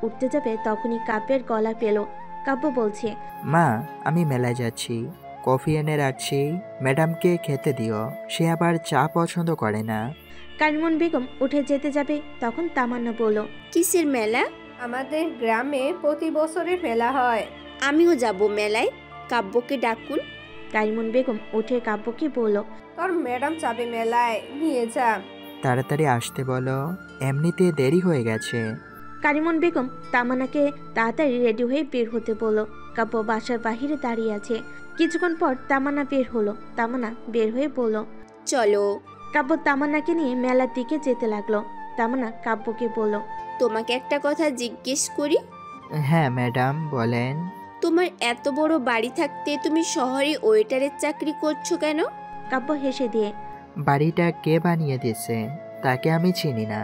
উঠতে যাবে তখনই কাব্যের গলা পেল। কাব্য বলছে, মা, আমি মেলায় যাচ্ছি, কফি এনে রাখছি, ম্যাডামকে খেতে দিও, সে আবার চা পছন্দ করে না। কারিমন বেগম উঠে যেতে যাবে তখন তামান্না বলল, কিসের মেলা? আমাদের গ্রামে প্রতি বছরের মেলা হয়। আমিও যাব মেলায়, কাব্যকে ডাকুন। কারিমন বেগম উঠে কাব্যকে বলল, তোর ম্যাডাম যাবে মেলায়, নিয়ে যা। তাড়াতাড়ি আসতে বলো, এমনিতে দেরি হয়ে গেছে। কারিমন বেগম তামান্নাকে তাড়াতাড়ি রেডি হয়ে বের হতে বলল। কাব্য বাসার বাহিরে দাঁড়িয়ে আছে। কিছুক্ষণ পর তামান্না বের হলো। তামান্না বের হয়ে বলল, চলো। কাব্য তামান্নাকে নিয়ে মেলার দিকে যেতে লাগলো। তামান্না কাব্যকে বলল, তোমাকে একটা কথা জিজ্ঞেস করি। হ্যাঁ ম্যাডাম, বলেন। তোমার এত বড় বাড়ি থাকতে তুমি শহরে ওয়েটারের চাকরি করছো কেন? কাব্য হেসে দিয়ে, বাড়িটা কে বানিয়ে দিয়েছে তাকে আমি চিনি না,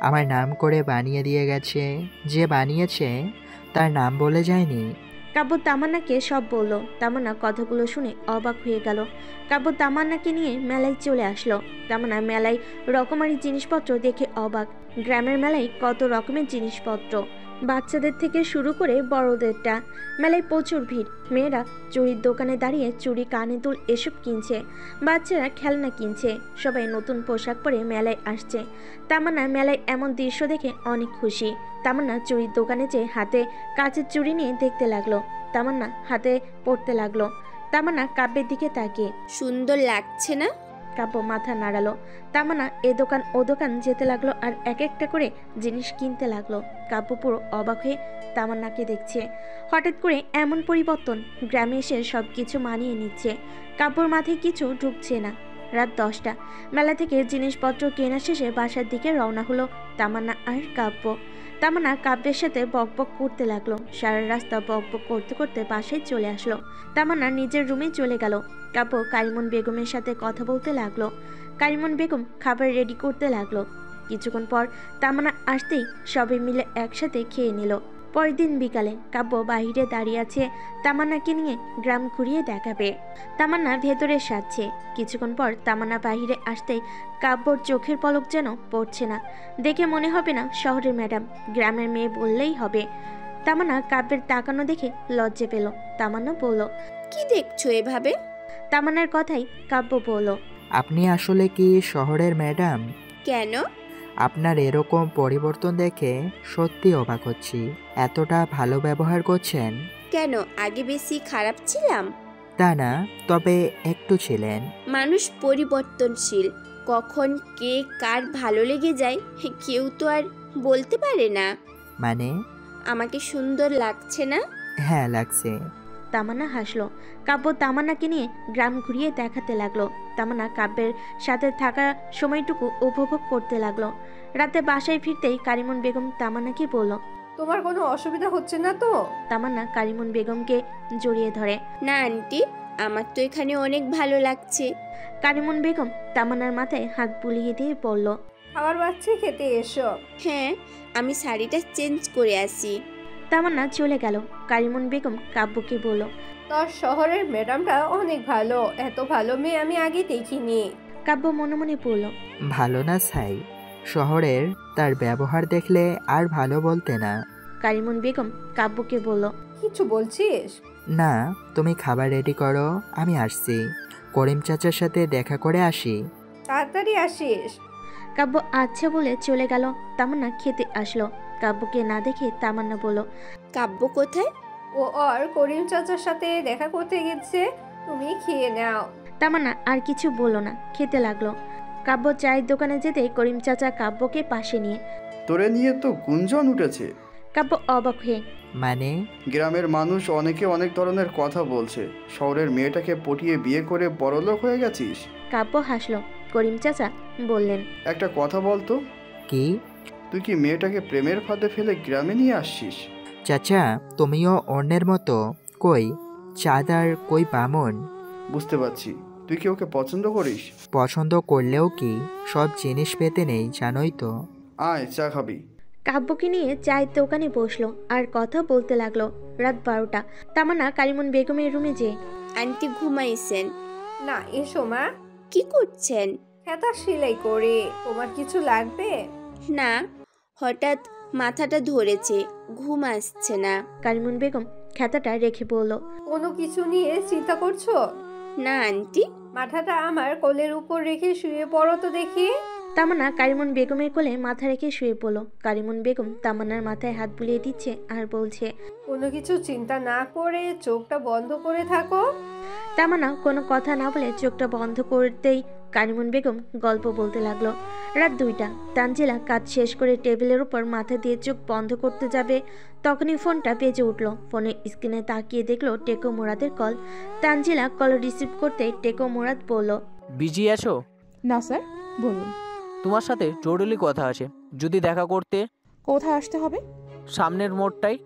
আমার নাম করে বানিয়ে দিয়ে গেছে, যে বানিয়েছে তার নাম বলে যায়নি। কাব্য তামান্নাকে সব বলল। তামান্না কথাগুলো শুনে অবাক হয়ে গেল। কাব্য তামান্নাকে নিয়ে মেলায় চলে আসলো। তামান্না মেলায় রকমারি জিনিসপত্র দেখে অবাক। গ্রামের মেলায় কত রকমের জিনিসপত্র, বাচ্চাদের থেকে শুরু করে বড়দেরটা। মেলায় প্রচুর ভিড়। মেয়েরা চুড়ির দোকানে দাঁড়িয়ে চুড়ি, কানে দুল এসব কিনছে। বাচ্চারা খেলনা কিনছে। সবাই নতুন পোশাক পরে মেলায় আসছে। তামান্না মেলায় এমন দৃশ্য দেখে অনেক খুশি। তামান্না চুড়ির দোকানে যেয়ে হাতে কাচের চুড়ি নিয়ে দেখতে লাগলো। তামান্না হাতে পড়তে লাগলো। তামান্না কাব্যের দিকে তাকিয়ে, সুন্দর লাগছে না? কাব্য মাথা নাড়ালো। তামান্না এ দোকান ও দোকান যেতে লাগলো আর এক একটা করে জিনিস কিনতে লাগলো। কাব্য পুরো অবাক হয়ে তামান্নাকে দেখছে। হঠাৎ করে এমন পরিবর্তন, গ্রামে এসে সব কিছু মানিয়ে নিচ্ছে। কাব্যর মাথায় কিছু ঢুকছে না। রাত 10টা। মেলা থেকে জিনিসপত্র কেনা শেষে বাসার দিকে রওনা হলো তামান্না আর কাব্য। তামান্না কাব্যের সাথে বকবক করতে লাগলো। সারা রাস্তা বকবক করতে করতে বাসায় চলে আসলো। তামান্না নিজের রুমে চলে গেল। কাব্য কারিমন বেগমের সাথে কথা বলতে লাগলো। কারিমন বেগম খাবার রেডি করতে লাগলো। কিছুক্ষণ পর তামান্না আসতেই সবাই মিলে একসাথে খেয়ে নিল। পরের দিন বিকালে কাব্য বাহিরে দাঁড়িয়ে আছে তামান্নাকে নিয়ে গ্রাম ঘুরিয়ে দেখাবে। তামান্না ভেতরে সাজছে। কিছুক্ষণ পর তামান্না বাহিরে আসতেই কাব্যর চোখের পলক যেন পড়ছে না। দেখে মনে হবে না শহরের ম্যাডাম, গ্রামের মেয়ে বললেই হবে। তামান্না কাব্যের তাকানো দেখে লজ্জা পেল। তামান্না বলল, কি দেখছো এভাবে? তামান্নার কথাই কাব্য বলল, আপনি আসলে কি শহরের ম্যাডাম? কেন? আপনার এরকম পরিবর্তন দেখে সত্যি অবাক হচ্ছি, এতটা ভালো ব্যবহার করছেন। কেন, আগে বেশি খারাপ ছিলাম? তা না, তবে একটু ছিলেন। মানুষ পরিবর্তনশীল, কখন কে কার ভালো লেগে যায় কেউ তো আর বলতে পারে না। মানে? আমাকে সুন্দর লাগছে না? হ্যাঁ লাগছে। তামান্না হাসলো। কাব্য তামান্নাকে নিয়ে গ্রাম ঘুরিয়ে দেখাতে লাগলো। তামান্না কাব্যের সাথে থাকা সময়টুকু উপভোগ করতে লাগলো। রাতে বাসায় ফিরতেই কারিমন বেগম তামান্নাকে বলল, তোমার কোনো অসুবিধা হচ্ছে না তো? তামান্না কারিমন বেগমকে জড়িয়ে ধরে। না আন্টি, আমার তো এখানে অনেক ভালো লাগছে। কারিমন বেগম তামান্নার মাথায় হাত বুলিয়ে দিয়ে বলল, খাবার বাচ্চি, খেতে এসো। হ্যাঁ, আমি শাড়িটা চেঞ্জ করে আসি। তামান্না চলে গেল। কারিমন বেগম কাব্যকে বলল, তোর শহরের ম্যাডামটা অনেক ভালো, এত ভালো মেয়ে আমি আগে দেখিনি। কাব্য মনে মনে বলল, ভালো না ছাই, শহরের তার ব্যবহার দেখলে আর ভালো বলতে না। কারিমন বেগম কাব্যকে বলল, কিছু বলছিস? না, তুমি খাবার রেডি করো, আমি আসছি, করিম চাচার সাথে দেখা করে আসি। তাড়াতাড়ি আসিস। কাব্য আচ্ছা বলে চলে গেল। তামান্না খেতে আসলো। কাব্যকে না দেখে তামান্না বলল, কাব্য কোথায়? ও ওর করিম চাচার সাথে দেখা করতে গেছে, তুমি খেয়ে নাও। তামান্না আর কিছু বলল না, খেতে লাগলো। কাব্য চায়ের দোকানে যেতেই করিম চাচা কাব্যকে পাশে নিয়ে, তোরে নিয়ে তো গুঞ্জন উঠেছে। কাব্য অবাক হয়ে, মানে? গ্রামের মানুষ অনেকে অনেক ধরনের কথা বলছে, শহরের মেয়েটাকে পটিয়ে বিয়ে করে বড়লোক হয়ে গেছিস। কাব্য হাসলো। করিম চাচা বললেন, একটা কথা বলতো, কি? তুই কি মেয়েটাকে প্রেমের ফাঁদে ফেলে গ্রামে নিয়ে আসছিস? চাচা, তুমিও অন্যের মতো, কই চাঁদার কই বামন। বুঝতে পারছি, তুই কি ওকে পছন্দ করিস? পছন্দ করলেও কি সব জিনিস পেতে নেই, জানোই তো। আয় চা খাবি। কাব্যকে নিয়ে চায়ের দোকানে বসলো আর কথা বলতে লাগলো। রাত 12টা। তামান্না কারিমন বেগমের রুমে যেয়ে, আন্টি ঘুমাইছেন? না, এসো মা। কি করছেন? খেতা সেলাই করে। তোমার কিছু লাগবে? না, হঠাৎ মাথাটা ধরেছে, ঘুম আসছে না। কারিমুন বেগম খাতাটা রেখে বলল, কোনো কিছু নিয়ে চিন্তা করছো? না আন্টি। মাথাটা আমার কোলের উপর রেখে শুয়ে পড়ো তো দেখি। তামান্না কারিমুন বেগমের কোলে মাথা রেখে শুয়ে পড়ল। কারিমুন বেগম তামান্নার মাথায় হাত বুলিয়ে দিচ্ছে আর বলছে, কোনো কিছু চিন্তা না করে চোখটা বন্ধ করে থাকো। তামান্না কোনো কথা না বলে চোখটা বন্ধ করতেই কারিমুন বেগম গল্প বলতে লাগলো। রাত 2টা। তানজিলা কাজ শেষ করে টেবিলের উপর মাথা দিয়ে চোখ বন্ধ করতে যাবে, তখনই ফোনটা বেজে উঠল। ফোনের স্ক্রিনে তাকিয়ে দেখলো টেকো মুরাদের কল। তানজিলা কল রিসিভ করতে টেকো মুরাদ বলল, বিজি আছো? না স্যার, বলুন। তোমার সাথে জরুরি কথা আছে, যদি দেখা করতে। কোথায় আসতে হবে? সামনের মোড়টাই,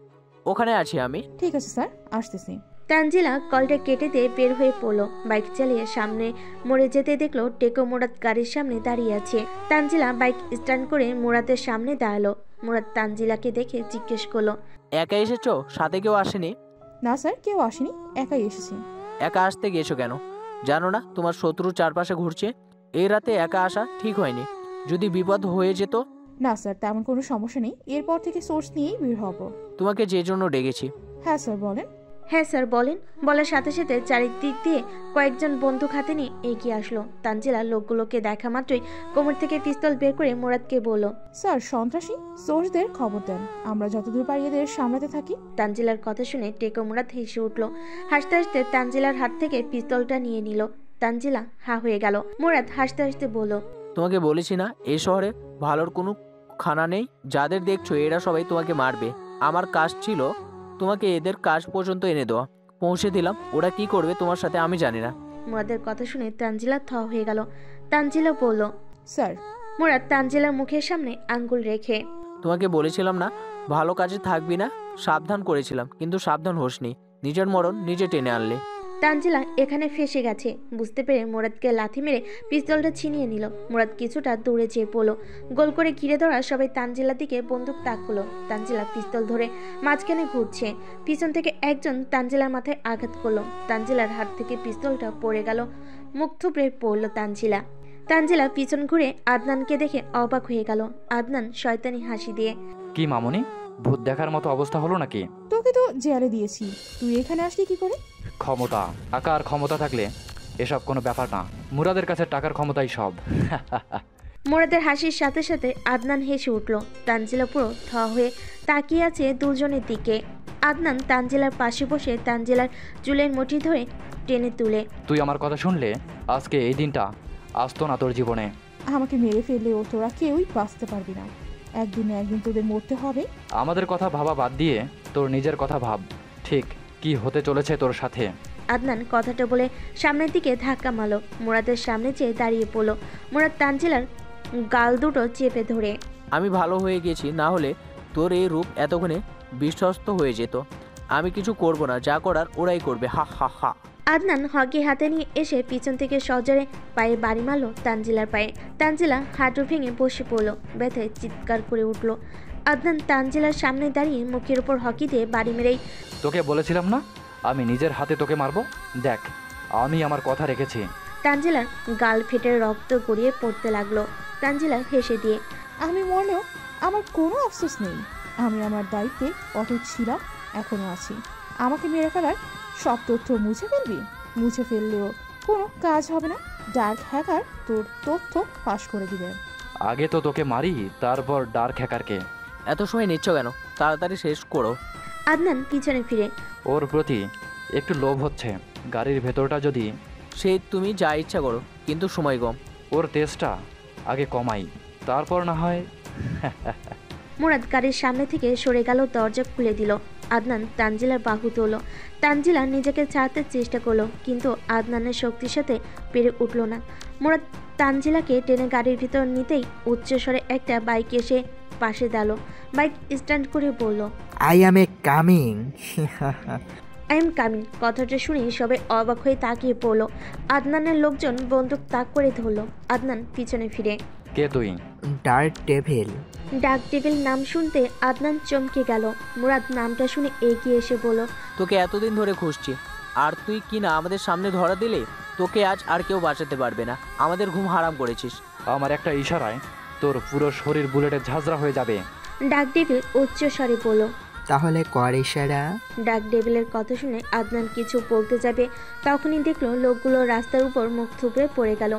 ওখানে আছি আমি। ঠিক আছে স্যার, আসতেছি। তানজিলা কলটা কেটে দিয়ে বের হয়ে পড়লো। বাইক চালিয়ে সামনে মোড়ে যেতে দেখলো টেকো মুরাদ গাড়ির সামনে দাঁড়িয়ে আছে। তানজিলা বাইক স্ট্যান্ড করে মুরাদের সামনে দাঁড়ালো। মুরাদ তানজিলাকে দেখে জিজ্ঞেস করলো, একা এসেছো? সাথে কেউ আসেনি? না স্যার, কেউ আসেনি, একাই এসেছি। একা আসতে গিয়েছো কেন? জানো না তোমার শত্রু চারপাশে ঘুরছে? এই রাতে একা আসা ঠিক হয়নি, যদি বিপদ হয়ে যেত। না স্যার, তেমন কোনো সমস্যা নেই, এরপর থেকে সোর্স নিয়েই বের হব। তোমাকে যে জন্য ডেকেছি। হ্যাঁ স্যার, বলেন। হ্যাঁ স্যার বলেন। বলার সাথে সাথে চারিদিক দিয়ে কয়েকজন বন্দুক হাতে নিয়ে এগিয়ে আসলো। তানজিলা লোকগুলোকে দেখা মাত্রই কোমর থেকে পিস্তল বের করে মুরাদকে বলল, স্যার, সন্ত্রাসী সোর্সদের খবর দেন, আমরা যতদূর পারি এদের সামলাতে থাকি। তানজিলার কথা শুনে টেকো মুরাদ হেসে উঠল। হাসতে হাসতে তানজিলার হাত থেকে পিস্তলটা নিয়ে নিল। তানজিলা হা হয়ে গেল। মুরাদ হাসতে হাসতে বলল, তোমাকে বলেছি না এই শহরে ভালোর কোনো খানা নেই? যাদের দেখছো এরা সবাই তোমাকে মারবে। আমার কাজ ছিল তোমাকে এদের কাজ পর্যন্ত এনে দেওয়া, পৌঁছে দিলাম। ওরা কি করবে তোমার সাথে আমি জানি না। মুরাদের কথা শুনে তানজিলা থ হয়ে গেল। তানজিলা বলল, স্যার। মুরাদ তানজিলার মুখের সামনে আঙ্গুল রেখে, তোমাকে বলেছিলাম না ভালো কাজে থাকবি না? সাবধান করেছিলাম, কিন্তু সাবধান হোসনি, নিজের মরণ নিজে টেনে আনলে। তানজিলা এখানে ফেসে গেছে বুঝতে পেরে মুরাদকে লাথি মেরে পিস্তলটা ছিনিয়ে নিল। মুরাদ কিছুটা দূরে যেয়ে পড়ল। গোল করে ঘিরে ধরা সবাই তানজিলার দিকে বন্দুক তাক করলো। তানজিলা পিস্তল ধরে মাঝখানে ঘুরছে। পিছন থেকে একজন তানজিলার মাথায় আঘাত করলো। তানজিলার হাত থেকে পিস্তলটা পড়ে গেল। মুখ থুবড়ে পড়ল তানজিলা। তানজিলা পিছন ঘুরে আদনানকে দেখে অবাক হয়ে গেল। আদনান শয়তানি হাসি দিয়ে, কি মামুনি, ভূত দেখার মতো অবস্থা হলো নাকি? তোকে তো জেলে দিয়েছি, তুই এখানে আসলি কি করে? ক্ষমতা, টাকা আর ক্ষমতা থাকলে এসব কোনো ব্যাপার না। মুরাদের কাছে টাকার ক্ষমতাই সব। মুরাদের হাসির সাথে সাথে আদনান হেসে উঠল। তানজিলা পুরো থ হয়ে তাকিয়ে আছে দুজনের দিকে। আদনান তানজিলার পাশে বসে তানজিলার চুলের মুঠি ধরে টেনে তুলে, তুই আমার কথা শুনলে আজকে এই দিনটা আসতো না তোর জীবনে। আমাকে মেরে ফেললেও তোরা কেউই বাঁচতে পারবি না, একদিন না একদিন তোদের মরতে হবে। আমাদের কথা ভাবা বাদ দিয়ে তোর নিজের কথা ভাব, ঠিক কি হতে চলেছে তোর সাথে। আদনান কথাটা বলে সামনের দিকে ধাক্কা মারল। মুরাদের সামনে চেয়ে দাঁড়িয়ে পড়ল। মুরাদ তানজিলার গাল দুটো চেপে ধরে, আমি ভালো হয়ে গেছি, না হলে তোর এই রূপ এতক্ষণে বিশ্বস্ত হয়ে যেত। আমি কিছু করব না, যা করার ওরাই করবে। হা হা হা। আদনান হকি হাতে নিয়ে এসে পিছন থেকে সজোরে পায়ে বাড়ি মারল তানজিলার পায়ে। তানজিলা হাঁটু ভেঙে বসে পড়ল, ব্যথায় চিৎকার করে উঠল। আদনান তানজিলার সামনে দাঁড়িয়ে মুখের উপর হকি দিয়ে বাড়ি মেরেই, তোকে বলেছিলাম না আমি নিজের হাতে তোকে মারবো, দেখ আমি আমার কথা রেখেছি। তানজিলার গাল ফেটে রক্ত গড়িয়ে পড়তে লাগলো। তানজিলা হেসে দিয়ে, আমি মরলেও আমার কোনো আফসোস নেই, আমি আমার দায়িত্বে অটুট ছিলাম, এখনও আছি। আমাকে মেরে ফেলার সব তথ্য মুছে ফেলবি? মুছে ফেললেও কোনো কাজ হবে না, ডার্ক হ্যাকার তোর তথ্য ফাঁস করে দিবে। আগে তো তোকে মারি, তারপর ডার্ক হ্যাকারকে। এত সময় নিচ্ছ কেন? তাড়াতাড়ি শেষ করো। আদনান পিছনে ফিরে, ওর প্রতি একটু লোভ হচ্ছে, গাড়ির ভেতরটা যদি। সে তুমি যা ইচ্ছা করো, কিন্তু সময় কম। ওর তেজটা আগে কমাই, তারপর না হয়। মুরাদ গাড়ির সামনে থেকে সরে গেল, দরজা খুলে দিল। আদনান তানজিলার বাহু তোলো। তানজিলা নিজেকে ছাড়তে চেষ্টা করলো, কিন্তু আদনানের শক্তির সাথে পেরে উঠল না। মুরাদ তানজিলাকে টেনে গাড়ির ভিতর নিতেই উচ্চস্বরে একটা বাইক এসে পাশে দাঁড়ালো। বাইক স্ট্যান্ড করে বলল, I am A coming. I am coming. কথাটা শুনে সবাই অবাক হয়ে তাকিয়ে পড়লো। আদনানের লোকজন বন্দুক তাক করে ধরলো। আদনান পিছনে ফিরে, কে তুই? Dark devil. ডাক টেবিল নাম শুনতে আদনান চমকে গেল। মুরাদ নামটা শুনে এগিয়ে এসে বলল, তোকে এতদিন ধরে খুঁজছি, আর তুই কি না আমাদের সামনে ধরা দিলে? তোকে আজ আর কেউ বাঁচাতে পারবে না। আমাদের ঘুম হারাম করেছিস। আমার একটা ইশারায় তোর পুরো শরীর বুলেটে ঝাঁঝরা হয়ে যাবে। ডাক টেবিল উচ্চ স্বরে বলল, তাহলে কর ইশারা। ডাক ডেভিলের কথা শুনে আদনান কিছু বলতে যাবে, তখনই দেখলো লোকগুলো রাস্তার উপর মুখ থুবড়ে পড়ে গেল।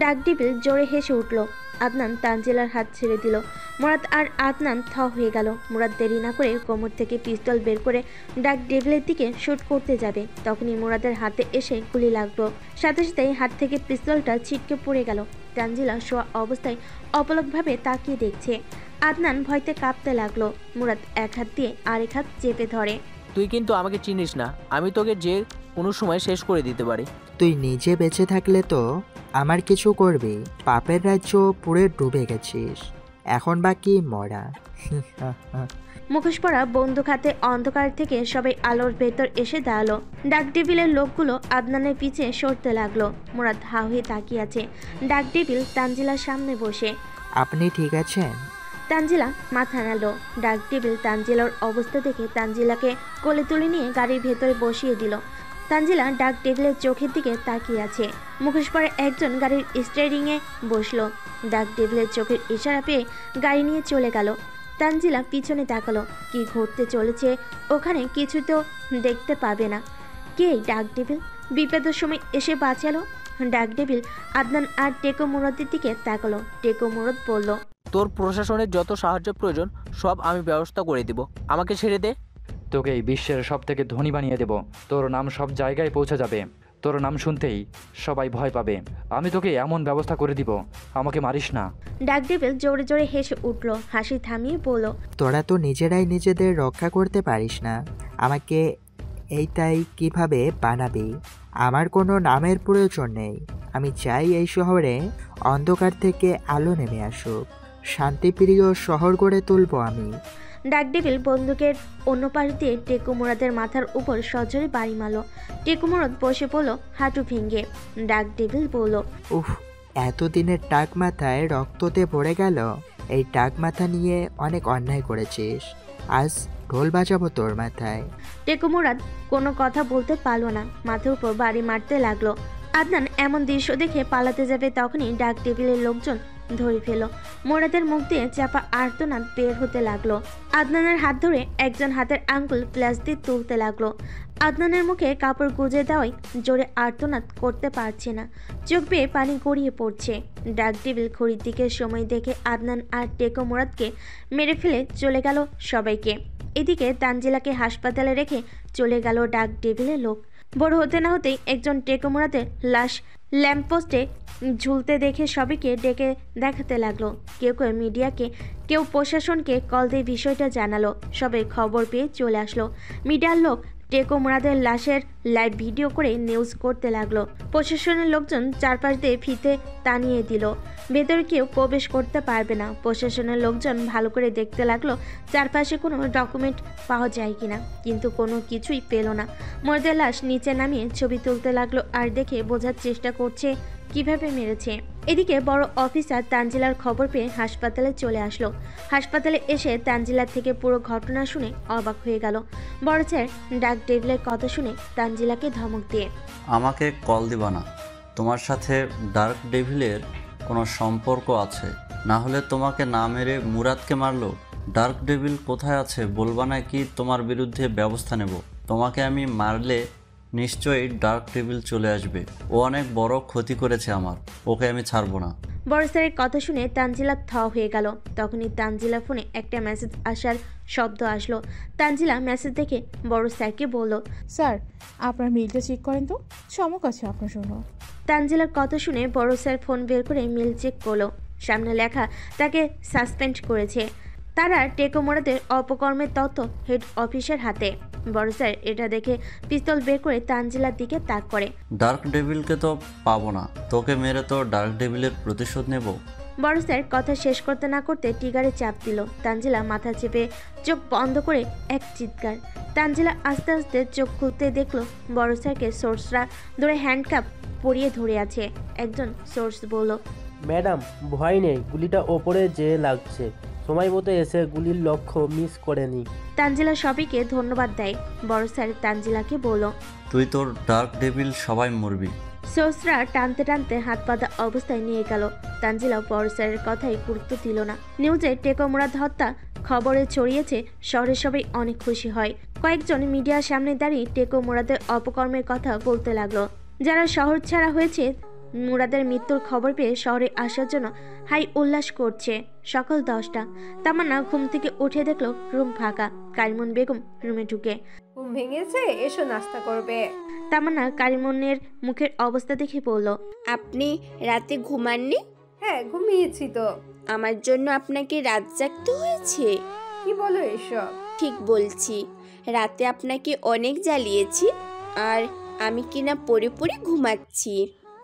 ডাক ডেভিল জোরে হেসে উঠল। আদনান তানজিলার হাত ছেড়ে দিল। মুরাদ আর আদনান থ হয়ে গেল। মুরাদ দেরি না করে কোমর থেকে পিস্তল বের করে ডাক ডেভিলের দিকে শুট করতে যাবে, তখনই মুরাদের হাতে এসে গুলি লাগলো। সাথে সাথেই হাত থেকে পিস্তলটা ছিটকে পড়ে গেল। তানজিলা শোয়া অবস্থায় অপলকভাবে তাকিয়ে দেখছে। আদনান ভয়তে কাঁপতে লাগলো। মুরাদ এক হাত দিয়ে আরেক হাত চেপে ধরে। তুই কিন্তু আমাকে চিনিস না, আমি তোকে যে কোনো সময় শেষ করে দিতে পারি। তুই নিজে বেঁচে থাকলে তো আমার কিছু করবি। পাপের রাজ্য পুরে ডুবে গেছিস, এখন বাকি মরা। মুখোশ পরা বন্দুক হাতে অন্ধকার থেকে সবাই আলোর ভেতর এসে দাঁড়ালো। ডাক ডেভিলের লোকগুলো আদনানের পিছে সরতে লাগলো। মুরাদ হা হয়ে তাকিয়ে আছে। ডাক ডেভিল তানজিলার সামনে বসে। আপনি ঠিক আছেন? তানজিলা মাথা নাড়ল। ডাক ডেভিল তানজিলার অবস্থা দেখে তানজিলাকে কোলে তুলে নিয়ে গাড়ির ভেতরে বসিয়ে দিল। তানজিলা ডাক ডেভিলের চোখের দিকে তাকিয়ে আছে। মুখোশ পরে একজন গাড়ির স্টিয়ারিংয়ে বসলো। ডাক ডেভিলের চোখের ইশারা পেয়ে গাড়ি নিয়ে চলে গেল। তানজিলা পিছনে তাকালো। কি ঘটতে চলেছে ওখানে কিছু তো দেখতে পাবে না। কে ডাক ডেভিল? বিপদের সময় এসে বাঁচালো। ডাক ডেভিল আদনান আর টেকো মুরাদের দিকে তাকালো। টেকো মুরাদ বলল, তোর প্রশাসনের যত সাহায্য প্রয়োজন সব আমি ব্যবস্থা করে দিব, আমাকে ছেড়ে দে। তোকে এই বিশ্বের সব থেকে ধনী বানিয়ে দেব। তোর নাম সব জায়গায় পৌঁছে যাবে। তোর নাম শুনতেই সবাই ভয় পাবে। আমি তোকে এমন ব্যবস্থা করে দিব, আমাকে মারিস না। ডাক ডেভিল জোরে জোরে হেসে উঠল। হাসি থামিয়ে বলল, তোরা তো নিজেরাই নিজেদের রক্ষা করতে পারিস না, আমাকে এইটাই কিভাবে বানাবি? আমার কোনো নামের প্রয়োজন নেই। আমি চাই এই শহরে অন্ধকার থেকে আলো নেমে আসুক। শান্তিপ্রিয় শহর গড়ে তুলবো আমি। ডাক ডেভিল বন্দুকের অন্য পাশ দিয়ে টেকো মুরাদের মাথার উপর সজোরে বাড়ি মারল। টেকো মুরাদ বসে পড়ল হাঁটু ভেঙে। ডাক ডেভিল বলল, উফ, এতদিনের টাক মাথায় রক্ততে ভরে গেল। এই টাক মাথা নিয়ে অনেক অন্যায় করেছিস, আজ ঢোল বাজাবো তোর মাথায়। টেকো মুরাদ কোনো কথা বলতে পারল না, মাথার উপর বাড়ি মারতে লাগলো। আদনান এমন দৃশ্য দেখে পালাতে যাবে, তখনই ডাক টেবিলের লোকজন ধরে ফেল। মুরাদের মুখ দিয়ে চাপা আর্তনাদ বের হতে লাগলো। আদনানের হাত ধরে একজন হাতের আঙ্গুল প্লাস দিয়ে তুলতে লাগলো। আদনানের মুখে কাপড় গুজে দেওয়ায় জোরে আর্তনাদ করতে পারছে না, চোখ বেয়ে পানি গড়িয়ে পড়ছে। ডাক টেবিল ঘড়ির দিকে সময় দেখে আদনান আর টেকো মুরাদকে মেরে ফেলে চলে গেল সবাইকে। এদিকে তানজিলাকে হাসপাতালে রেখে চলে গেল ডাক টেবিলের লোক। ভোর হতে না হতেই একজন টেকো মুরাদের লাশ ল্যাম্পপোস্টে ঝুলতে দেখে সবাইকে ডেকে দেখাতে লাগলো। কেউ কেউ মিডিয়াকে, কেউ প্রশাসনকে কল দিয়ে বিষয়টা জানালো। সবাই খবর পেয়ে চলে আসলো। মিডিয়ার লোক টেকো মুরাদের লাশের লাইভ ভিডিও করে নিউজ করতে লাগলো। প্রশাসনের লোকজন চারপাশ দিয়ে ফিতে টানিয়ে দিল। ভেতরে কেউ প্রবেশ করতে পারবে না। প্রশাসনের লোকজন ভালো করে দেখতে লাগলো চারপাশে কোনো ডকুমেন্ট পাওয়া যায় কিনা, কিন্তু কোনো কিছুই পেল না। মুরাদের লাশ নিচে নামিয়ে ছবি তুলতে লাগলো আর দেখে বোঝার চেষ্টা করছে কিভাবে মেরেছে। এদিকে বড় অফিসার তানজিলার খবর পেয়ে হাসপাতালে চলে আসলো। হাসপাতালে এসে তানজিলার থেকে পুরো ঘটনা শুনে অবাক হয়ে গেল। বড় স্যার ডাক ডেভিলের কথা শুনে তানজিলাকে ধমক দিয়ে, আমাকে কল দিবা না, তোমার সাথে ডার্ক ডেভিলের কোনো সম্পর্ক আছে, না হলে তোমাকে না মেরে মুরাদকে মারলো। ডার্ক ডেভিল কোথায় আছে বলবা না কি তোমার বিরুদ্ধে ব্যবস্থা নেব। তোমাকে আমি মারলে নিশ্চয়ই ডার্ক ডেভিল চলে আসবে। ও অনেক বড় ক্ষতি করেছে আমার, ওকে আমি ছাড়বো না। বড় স্যারের কথা শুনে তানজিলা থ হয়ে গেল। তখনই তানজিলা ফোনে একটা মেসেজ আসার শব্দ আসলো। তানজিলা মেসেজ দেখে বড় স্যারকে বলল, স্যার আপনার মেইলটা চেক করেন তো, চমক আছে আপনার জন্য। তানজিলার কথা শুনে বড় স্যার ফোন বের করে মেল চেক করলো। সামনে লেখা তাকে সাসপেন্ড করেছে। তারা টেকো মুরাদের অপকর্মের তথ্য হেড অফিসের হাতে। বড় স্যার এটা দেখে পিস্তল বের করে তানজিলার দিকে তাক করে। ডার্ক ডেভিলকে তো পাবো না, তোকে মেরে তো ডার্ক ডেভিলের প্রতিশোধ নেব। বড় স্যার কথা শেষ করতে না করতে টিগারে চাপ দিল। তানজিলা মাথা চেপে চোখ বন্ধ করে এক চিৎকার। তানজিলা আস্তে আস্তে চোখ খুলতে দেখলো বড় স্যারকে সোর্সরা ধরে হ্যান্ডকাপ পরিয়ে ধরে আছে। একজন সোর্স বলল, ম্যাডাম ভয় নেই, গুলিটা ওপরে যে লাগছে, সময় মতো এসে গুলির লক্ষ্য মিস করেনি। তানজিলা সবাইকে ধন্যবাদ দেয়। বড় স্যার তানজিলাকে বলল, তুই তোর ডার্ক ডেভিল সবাই মরবি, সোর্সরা টানতে টানতে হাত বাঁধা অবস্থায় নিয়ে গেল। তানজিলা বড় স্যারের কথাই গুরুত্ব দিল না। নিউজে টেকো মুরাদ হত্যা খবরে ছড়িয়েছে, শহরে সবাই অনেক খুশি হয়। কয়েকজন মিডিয়ার সামনে দাঁড়িয়ে টেকো মুরাদের অপকর্মের কথা বলতে লাগলো। যারা শহর ছাড়া হয়েছে মুরাদের মৃত্যুর খবর পেয়ে শহরে আসার জন্য হাই উল্লাস করছে। সকাল 10টা। তামান্না ঘুম থেকে উঠে দেখলো রুম ফাঁকা। কারিমন বেগম রুমে ঢুকে, ঘুম ভেঙেছে, এসো নাস্তা করবে। তামান্না কারিমনের মুখের অবস্থা দেখে বলল, আপনি রাতে ঘুমাননি? হ্যাঁ, ঘুমিয়েছি তো। আমার জন্য আপনাকে রাত জাগতে হয়েছে? কি বলো এসব? ঠিক বলছি, রাতে আপনাকে অনেক জ্বালিয়েছি, আর আমি কিনা পড়ে পড়ে ঘুমাচ্ছি।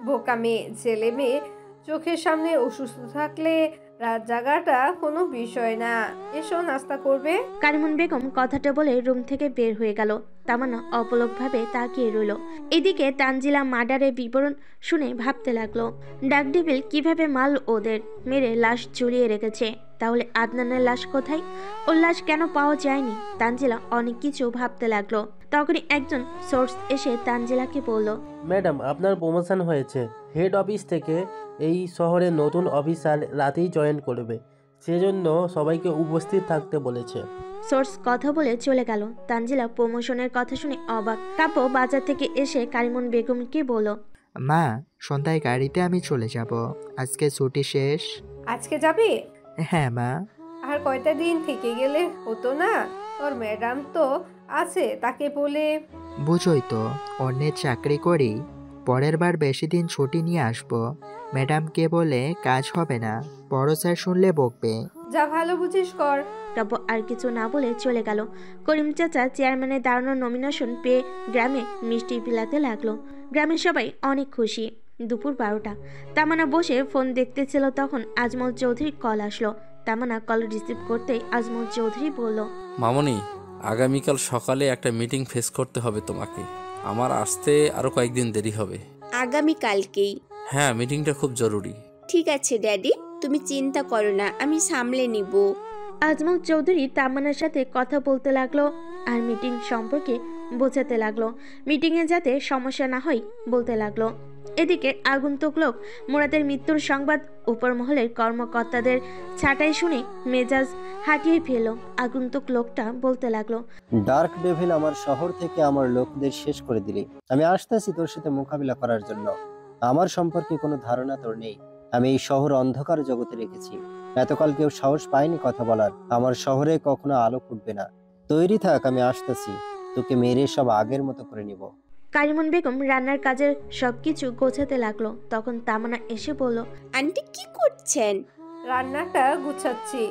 বোকা মেয়ে, ছেলে মেয়ে চোখের সামনে অসুস্থ থাকলে রাত জাগাটা কোনো বিষয় না। এসো নাস্তা করবে। কারিমন বেগম কথাটা বলে রুম থেকে বের হয়ে গেল। তামান্না অপলকভাবে তাকিয়ে রইল। এদিকে তানজিলা মার্ডারের বিবরণ শুনে ভাবতে লাগলো, ডাকডেভিল কিভাবে মারল ওদের, মেরে লাশ ঝুলিয়ে রেখেছে। তাহলে আদনানের লাশ কোথায়? ওর লাশ কেন পাওয়া যায়নি? তানজিলা অনেক কিছু ভাবতে লাগলো। তখনই একজন সোর্স এসে তানজিলাকে বলল, ম্যাডাম, আপনার প্রমোশন হয়েছে। হেড অফিস থেকে এই শহরে নতুন অফিসার রাতেই জয়েন করবে, সেজন্য সবাইকে উপস্থিত থাকতে বলেছে। সোর্স কথা বলে চলে গেল। তানজিলা প্রমোশনের কথা শুনে অবাক। কাব্য বাজার থেকে এসে কারিমন বেগমকে বলল, মা, সন্ধ্যায় গাড়িতে আমি চলে যাব, আজকে ছুটি শেষ। আজকে যাবি? হ্যাঁ মা। আর কয়টা দিন থেকে গেলে হতো না? তোর ম্যাডাম তো আছে, তাকে বলে। বুঝোই তো, অন্যের চাকরি করি, পরের বার বেশি দিন ছুটি নিয়ে আসবো। ম্যাডামকে বলে কাজ হবে না, বড় স্যার শুনলে বকবে। যা ভালো বুঝিস কর। কাব্য আর কিছু না বলে চলে গেল। করিম চাচা চেয়ারম্যানের দাঁড়ানোর নমিনেশন পেয়ে গ্রামে মিষ্টি বিলাতে লাগলো। গ্রামের সবাই অনেক খুশি। দুপুর 12টা। তামান্না বসে ফোন দেখতেছিল, তখন আজমল চৌধুরীর কল আসলো। তামান্না কল রিসিভ করতেই আজমল চৌধুরী বলল, মামনি, আগামীকাল সকালে একটা মিটিং ফেস করতে হবে তোমাকে। আমার আসতে আরো কয়েকদিন দেরি হবে। আগামীকালকেই? হ্যাঁ, মিটিংটা খুব জরুরি। ঠিক আছে ড্যাডি, তুমি চিন্তা করো না, আমি সামলে নিব। আজমল চৌধুরী তামান্নার সাথে কথা বলতে লাগলো আর মিটিং সম্পর্কে বোঝাতে লাগলো। মিটিংয়ে যাতে সমস্যা না হয় বলতে লাগলো। এদিকে আগন্তুক লোক মুরাদের মৃত্যুর সংবাদ উপর মহলের কর্মকর্তাদের ছাঁটাই শুনে মেজাজ হাঁটিয়ে ফেলল। আগন্তুক লোকটা বলতে লাগলো, ডার্ক ডেভিল আমার শহর থেকে আমার লোকদের শেষ করে দিলি। আমি আসতেছি তোর সাথে মোকাবিলা করার জন্য। আমার সম্পর্কে কোনো ধারণা তোর নেই। আমি এই শহর অন্ধকার জগতে রেখেছি। এতকাল কেউ সাহস পায়নি কথা বলার। আমার শহরে কখনো আলো ফুটবে না। তৈরি থাক, আমি আসতেছি। তোকে মেরে সব আগের মতো করে নিব। কারিমন বেগম রান্নার কাজের সবকিছু গোছাতে লাগলো। তখন তামান্না এসে বলল, আন্টি কি করছেন? রান্নাটা গুছাচ্ছি।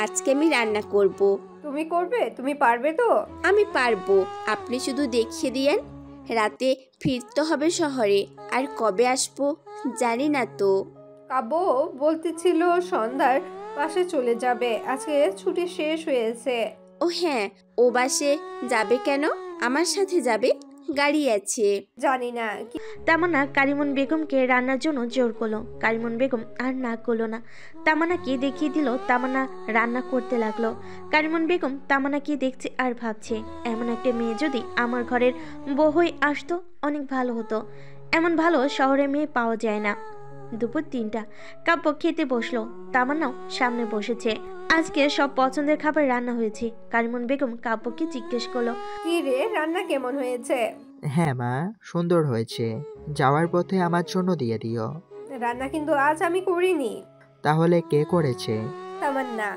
আজকে আমি রান্না করব। তুমি করবে? তুমি পারবে তো? আমি পারবো, আপনি শুধু দেখিয়ে দিয়েন। রাতে ফিরতে হবে শহরে, আর কবে আসবো জানি না তো। কাব্য বলতেছিল সন্ধ্যার বাসে চলে যাবে, আজকে ছুটি শেষ হয়েছে। ও হ্যাঁ, ও বাসে যাবে কেন? আমার সাথে যাবে, গাড়ি আছে। জানি না। তামান্না কারিমন বেগমকে রান্নার জন্য জোর করলো। কারিমন বেগম আর না করলো না। তামান্নাকে দেখিয়ে দিল। তামান্না রান্না করতে লাগলো। কারিমন বেগম তামান্নাকে দেখছে আর ভাবছে, এমন একটা মেয়ে যদি আমার ঘরের বউ হয়ে আসতো অনেক ভালো হতো। এমন ভালো শহরে মেয়ে পাওয়া যায় না। দুপুর 3টা। কাব্য খেতে বসলো। তামান্নাও সামনে বসেছে। আজকে সব পছন্দের খাবার রান্না হয়েছে। কারিমন বেগম কাব্যকে জিজ্ঞেস করলো, কি রে, রান্না কেমন হয়েছে? হ্যাঁ মা, সুন্দর হয়েছে। যাওয়ার পথে আমার জন্য দিয়ে দিও। রান্না কিন্তু আজ আমি করিনি। তাহলে কে করেছে? তামান্না।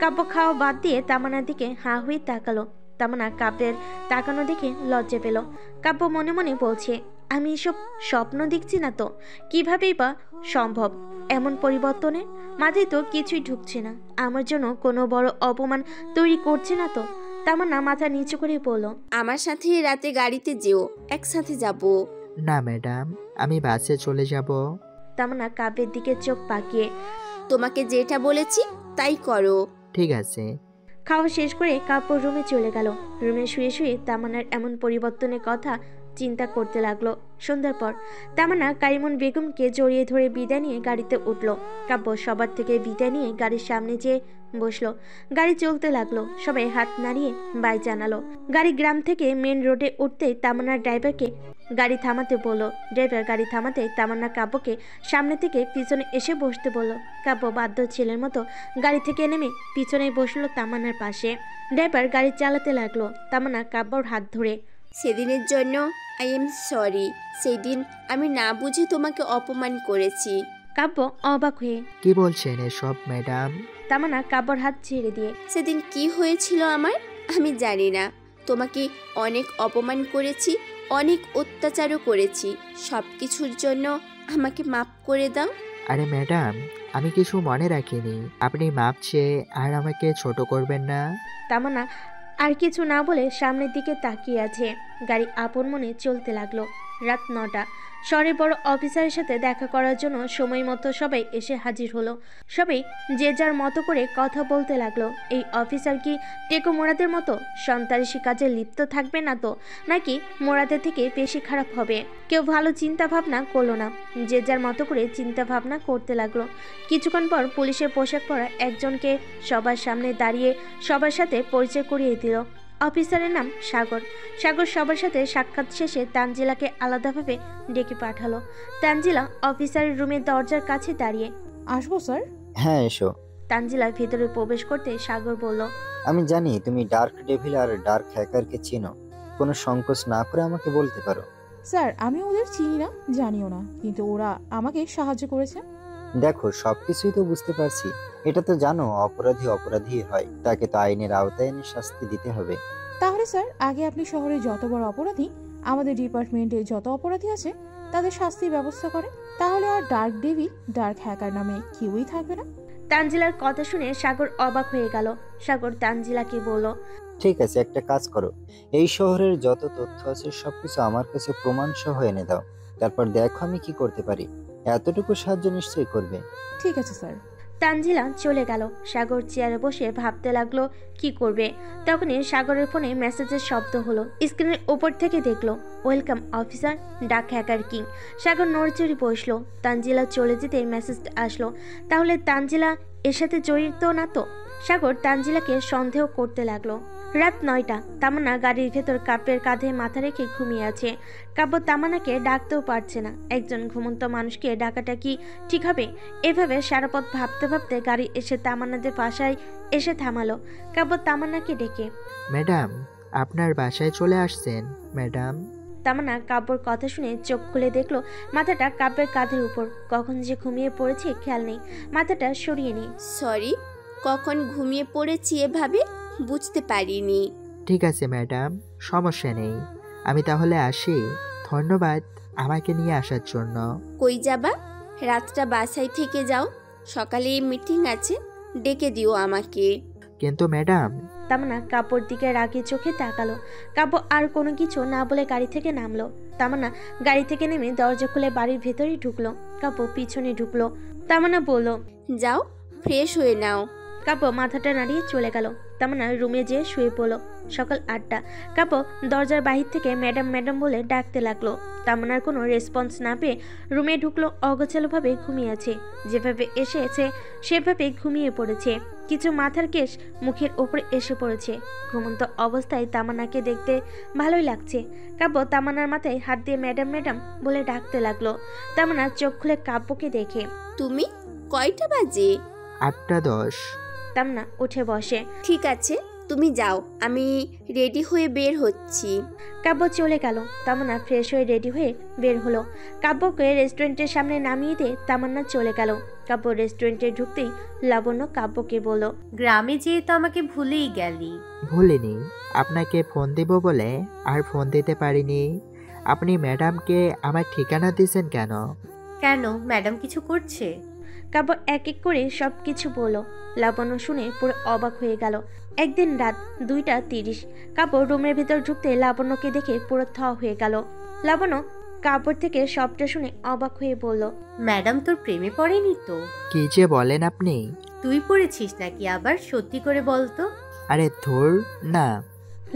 কাব্য খাওয়া বাদ দিয়ে তামান্নার দিকে হাঁ হয়ে তাকালো। তামান্না কাব্যের তাকানো দেখে লজ্জা পেল। কাব্য মনে মনে বলছে, আমি এসব স্বপ্ন দেখছি না তো, কিভাবেই বা সম্ভব এমন পরিবর্তনে? মাথায় তো কিছুই ঢুকছে না। আমার জন্য কোনো বড় অপমান তৈরি করছে না তো? তামান্না মাথা নিচু করে বলল, আমার সাথে রাতে গাড়িতে যেও, একসাথে যাব। না ম্যাডাম, আমি বাসে চলে যাব। তামান্না কাব্যের দিকে চোখ পাকিয়ে, তোমাকে যেটা বলেছি তাই করো। ঠিক আছে। খাওয়া শেষ করে কাব্য রুমে চলে গেল। রুমে শুয়ে শুয়ে তামান্নার এমন পরিবর্তনের কথা চিন্তা করতে লাগলো। সন্ধ্যার পর তামান্না কারিমুন বেগমকে জড়িয়ে ধরে বিদায় নিয়ে গাড়িতে উঠল। কাব্য সবার থেকে বিদায় নিয়ে গাড়ির সামনে যেয়ে বসলো। গাড়ি চলতে লাগলো। সবাই হাত নাড়িয়ে বাই জানালো। গাড়ি গ্রাম থেকে মেন রোডে উঠতেই তামান্নার ড্রাইভারকে গাড়ি থামাতে বলল। ড্রাইভার গাড়ি থামাতে তামান্না কাব্যকে সামনে থেকে পিছনে এসে বসতে বলল। কাব্য বাধ্য ছেলের মতো গাড়ি থেকে নেমে পিছনে বসলো তামান্নার পাশে। ড্রাইভার গাড়ি চালাতে লাগলো। তামান্না কাব্যর হাত ধরে, সেদিনের জন্য আই এম সরি। সেই দিন আমি না বুঝে তোমাকে অপমান করেছি। কাব্য অবাক হয়ে, কি বলছেন এসব ম্যাডাম? তামান্না কাব্যর হাত ছেড়ে দিয়ে, সেদিন কি হয়েছিল আমার আমি জানি না। তোমাকে অনেক অপমান করেছি, অনেক অত্যাচারও করেছি। সব কিছুর জন্য আমাকে মাফ করে দাও। আরে ম্যাডাম, আমি কিছু মনে রাখিনি। আপনি মাপ চেয়ে আর আমাকে ছোট করবেন না। তামান্না আর কিছু না বলে সামনের দিকে তাকিয়ে আছে। গাড়ি আপন মনে চলতে লাগলো। রাত 9টা। শহরে বড় অফিসারের সাথে দেখা করার জন্য সময় মতো সবাই এসে হাজির হলো। সবাই যে যার মতো করে কথা বলতে লাগলো। এই অফিসার কি টেকো মোরাদের মতো সন্ত্রাসী কাজে লিপ্ত থাকবে না তো, নাকি মোরাদের থেকে বেশি খারাপ হবে? কেউ ভালো চিন্তা ভাবনা করলো না। যে যার মতো করে চিন্তা ভাবনা করতে লাগলো। কিছুক্ষণ পর পুলিশের পোশাক পরা একজনকে সবার সামনে দাঁড়িয়ে সবার সাথে পরিচয় করিয়ে দিল। অফিসারের নাম সাগর। সাগর সবার সাথে সাক্ষাৎ শেষে তানজিলাকে আলাদাভাবে ডেকে পাঠালো। তানজিলা অফিসারের রুমের দরজার কাছে দাঁড়িয়ে, আসবো স্যার? হ্যাঁ এসো। তানজিলা ভেতরে প্রবেশ করতে সাগর বলল, আমি জানি তুমি ডার্ক ডেভিল আর ডার্ক হ্যাকারকে চিনো। কোনো সংকোচ না করে আমাকে বলতে পারো। স্যার আমি ওদের চিনি না, জানিও না, কিন্তু ওরা আমাকে সাহায্য করেছে। দেখো সবকিছুই তো বুঝতে পারছি। এটা তো জানো অপরাধী অপরাধী হয়, তাকে তো আইনের আওতায় এনে শাস্তি দিতে হবে। তাহলে স্যার আগে আপনি শহরে যত বড় অপরাধী, আমাদের ডিপার্টমেন্টে যত অপরাধী আছে তাদের শাস্তির ব্যবস্থা করেন। তাহলে আর ডার্ক ডেভিল ডার্ক হ্যাকার নামে কেউই থাকবে না। তানজিলার কথা শুনে সাগর অবাক হয়ে গেল। সাগর তানজিলাকে বলল, ঠিক আছে, একটা কাজ করো। এই শহরের যত তথ্য আছে সবকিছু আমার কাছে প্রমাণ সহ এনে দাও। তারপর দেখো আমি কি করতে পারি। এতটুকু সাহায্য নিশ্চয়ই করবে। ঠিক আছে স্যার। তানজিলা চলে গেল। সাগর চেয়ারে বসে ভাবতে লাগলো কি করবে। তখনই সাগরের ফোনে মেসেজের শব্দ হলো। স্ক্রিনের উপর থেকে দেখলো, ওয়েলকাম অফিসার ডাক হ্যাকার কিং। সাগর নড়চড়ে বসলো। তানজিলা চলে যেতে মেসেজটা আসলো। তাহলে তানজিলা এর সাথে জড়িত না তো? সাগর তানজিলাকে সন্দেহ করতে লাগলো। রাত 9টা। তামান্না গাড়ির ভেতর কাব্যের কাঁধে মাথা রেখে ঘুমিয়ে আছে। কাব্য তামান্নাকে ডাকতেও পারছে না। একজন ঘুমন্ত মানুষকে ডাকাটা কি ঠিক হবে? এভাবে সারা পথ ভাবতে ভাবতে গাড়ি এসে তামান্নাদের বাসায় এসে থামালো। কাব্য তামান্নাকে ডেকে, ম্যাডাম, আপনার বাসায় চলে আসছেন ম্যাডাম। তামান্না কাব্যর কথা শুনে চোখ খুলে দেখলো মাথাটা কাব্যের কাঁধের উপর। কখন যে ঘুমিয়ে পড়েছে খেয়াল নেই। মাথাটা সরিয়ে নি। সরি, কখন ঘুমিয়ে পড়েছি এভাবে বুঝতে পারিনি। ঠিক আছে ম্যাডাম, সমস্যা নেই। আমি তাহলে আসি। ধন্যবাদ আমাকে নিয়ে আসার জন্য। কই যাবা? রাতটা বাসায় থেকে যাও, সকালে মিটিং আছে, ডেকে দিও আমাকে। কিন্তু ম্যাডাম। তামান্না কাব্যর দিকে রাগে চোখে তাকালো। কাব্য আর কোনো কিছু না বলে গাড়ি থেকে নামলো। তামান্না গাড়ি থেকে নেমে দরজা খুলে বাড়ির ভেতরে ঢুকলো। কাব্য পিছনে ঢুকলো। তামান্না বলল, যাও ফ্রেশ হয়ে নাও। কাব্য মাথাটা নাড়িয়ে চলে গেল। তামান্না রুমে যেয়ে শুয়ে পড়লো। সকাল 8টা। কাব্য দরজার বাহির থেকে ম্যাডাম ম্যাডাম বলে ডাকতে লাগলো। তামান্নার কোনো রেসপন্স না পেয়ে রুমে ঢুকলো। অগোছালোভাবে ঘুমিয়ে আছে। যেভাবে এসেছে সেভাবে ঘুমিয়ে পড়েছে। কিছু মাথার কেশ মুখের ওপরে এসে পড়েছে। ঘুমন্ত অবস্থায় তামান্নাকে দেখতে ভালোই লাগছে। কাব্য তামান্নার মাথায় হাত দিয়ে ম্যাডাম ম্যাডাম বলে ডাকতে লাগলো। তামান্না চোখ খুলে কাব্যকে দেখে, তুমি কয়টা বাজে? 8:10। তামান্না উঠে বসে। ঠিক আছে, তুমি যাও, আমি রেডি হয়ে বের হচ্ছি। কাব্য চলে গেল। তামান্না ফ্রেশ হয়ে রেডি হয়ে বের হলো। কাব্যকে রেস্টুরেন্টের সামনে নামিয়ে দিয়ে তামান্না চলে গেল। কাব্য রেস্টুরেন্টে ঢুকতেই লাবণ্য কাব্যকে বলল, গ্রামে যেয়ে তো আমাকে ভুলেই গেলি। ভুলিনি, আপনাকে ফোন দেব বলে আর ফোন দিতে পারিনি। আপনি ম্যাডামকে আমার ঠিকানা দিয়েছেন কেন? কেন, ম্যাডাম কিছু করছে? কাব্য এক এক করে সব কিছু বলল। লাবণ্য শুনে পুরো অবাক হয়ে গেল। একদিন রাত 2:30। কাব্য রুমের ভেতর ঢুকতে লাবণ্যকে দেখে পুরো থ হয়ে গেল। লাবণ্য কাব্যর থেকে সবটা শুনে অবাক হয়ে বলল, ম্যাডাম তোর প্রেমে পড়েনি তো? কি যে বলেন আপনি? তুই পড়েছিস নাকি আবার? সত্যি করে বলতো। আরে ধুর না।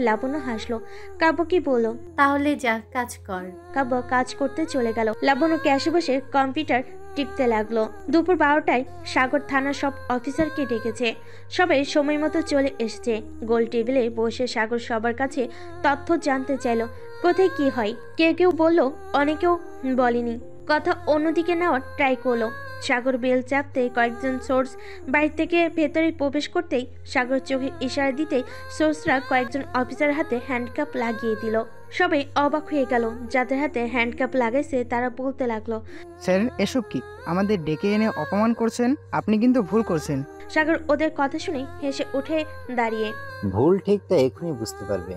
লাবণ্য হাসলো। কাব্য কি বলল? তাহলে যা কাজ কর। কাব্য কাজ করতে চলে গেল। লাবণ্য ক্যাশে বসে কম্পিউটার টিপতে লাগলো। দুপুর 12টায় সাগর থানার সব অফিসারকে ডেকেছে। সবাই সময় মতো চলে এসেছে। গোল টেবিলে বসে সাগর সবার কাছে তথ্য জানতে চাইলো, কোথায় কি হয়। কেউ কেউ বললো, অনেকেও বলেনি। কথা অন্যদিকে নেওয়ার ট্রাই করলো। সাগর বেল চাপতে কয়েকজন সোর্স বাইরে থেকে ভেতরে প্রবেশ করতেই সাগর চোখে ইশারা দিতেই সোর্সরা কয়েকজন অফিসার হাতে হ্যান্ডকাপ লাগিয়ে দিল। সবাই অবাক হয়ে গেল। যাদের হাতে হ্যান্ডকাপ লাগাইছে তারা বলতে লাগলো, স্যার এসব কি? আমাদের ডেকে এনে অপমান করছেন, আপনি কিন্তু ভুল করছেন। সাগর ওদের কথা শুনে হেসে উঠে দাঁড়িয়ে, ভুল ঠিকটা এখনই বুঝতে পারবে।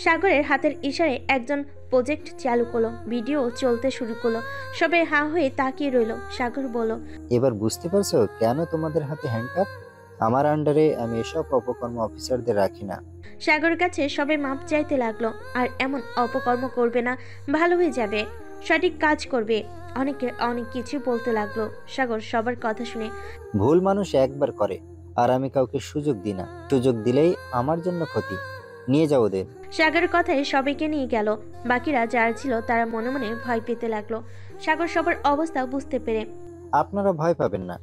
সাগরের হাতের ইশারায় একজন প্রজেক্ট চালু করলো। ভিডিও চলতে শুরু করলো। সবাই হা হয়ে তাকিয়ে রইল। সাগর বলল, এবার বুঝতে পারছো কেন তোমাদের হাতে হ্যান্ডকাপ? আমার আন্ডারে আমি এসব অপকর্ম অফিসারদের রাখি না। সাগরের কাছে সবাই মাপ চাইতে লাগলো। আর এমন অপকর্ম করবে না, ভালো হয়ে যাবে, সঠিক কাজ করবে। অনেকে অনেক কিছু বলতে লাগলো। সাগর সবার কথা শুনে, ভুল মানুষ একবার করে, আর আমি কাউকে সুযোগ দিই না। সুযোগ দিলেই আমার জন্য ক্ষতি। নিয়ে যাও ওদের। সাগরের কথায় সবাইকে নিয়ে গেল। বাকিরা যারা ছিল তারা মনে মনে ভয় পেতে লাগলো। সাগর সবার অবস্থা বুঝতে পেরে, আপনারা ভয় পাবেন না,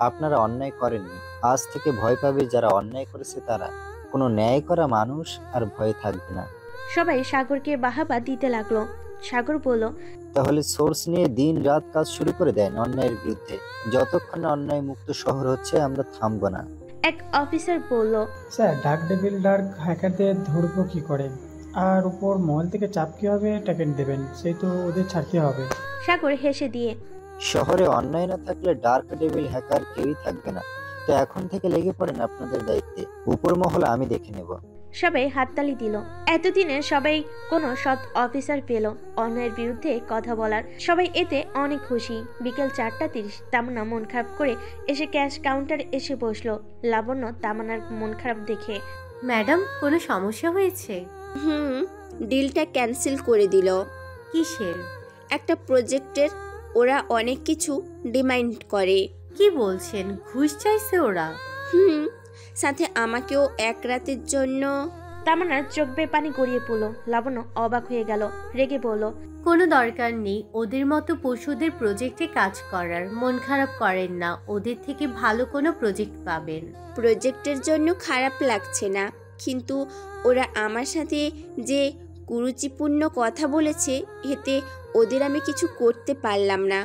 আপনারা অন্যায় করেননি। আজ থেকে ভয় পাবে যারা অন্যায় করেছে তারা। কোনো ন্যায় করা মানুষ আর ভয় থাকবে না। সবাই সাগরকে বাহাবা দিতে লাগলো। সাগর বলল, তাহলে সোর্স নিয়ে দিন রাত কাজ শুরু করে দেন অন্যায়ের বিরুদ্ধে। যতক্ষণ অন্যায় মুক্ত শহর হচ্ছে আমরা থামবো না। এক অফিসার বলল, স্যার ডার্ক ডেভিল ডার্ক হ্যাকারদের ধরবো কি করে? আর উপর মহল থেকে চাপ কিভাবে ট্যাকেন দেবেন? সেই তো ওদের ছাড়তে হবে। সাগর হেসে দিয়ে, শহরে অন্যায় না থাকলে ডার্ক ডেভিল হ্যাকার কেউই থাকবে না। তো এখন থেকে লেগে পড়েন আপনাদের দায়িত্বে। উপর মহল আমি দেখে নেব। সবাই হাততালি দিল। এতদিনে সবাই কোনো সৎ অফিসার পেল অন্যায়ের বিরুদ্ধে কথা বলার। সবাই এতে অনেক খুশি। বিকেল 4:30 তামান্না মন খারাপ করে এসে ক্যাশ কাউন্টারে এসে বসলো। লাবণ্য তামান্নার মন খারাপ দেখে, ম্যাডাম কোনো সমস্যা হয়েছে? ডিলটা ক্যান্সেল করে দিল। কিসের? একটা প্রজেক্টের। ওরা অনেক কিছু ডিমান্ড করে। কি বলছেন? ঘুষ চাইছে ওরা? সাথে আমাকেও এক রাতের জন্য। তামান্নার চোখ বেয়ে পানি গড়িয়ে পড়লো। লাবণ্য অবাক হয়ে গেল, রেগে বলল, কোনো দরকার নেই ওদের মতো পশুদের প্রজেক্টে কাজ করার। মন খারাপ করেন না, ওদের থেকে ভালো কোনো প্রজেক্ট পাবেন। প্রজেক্টের জন্য খারাপ লাগছে না, কিন্তু ওরা আমার সাথে যে কুরুচিপূর্ণ কথা বলেছে এতে ওদের আমি কিছু করতে পারলাম না।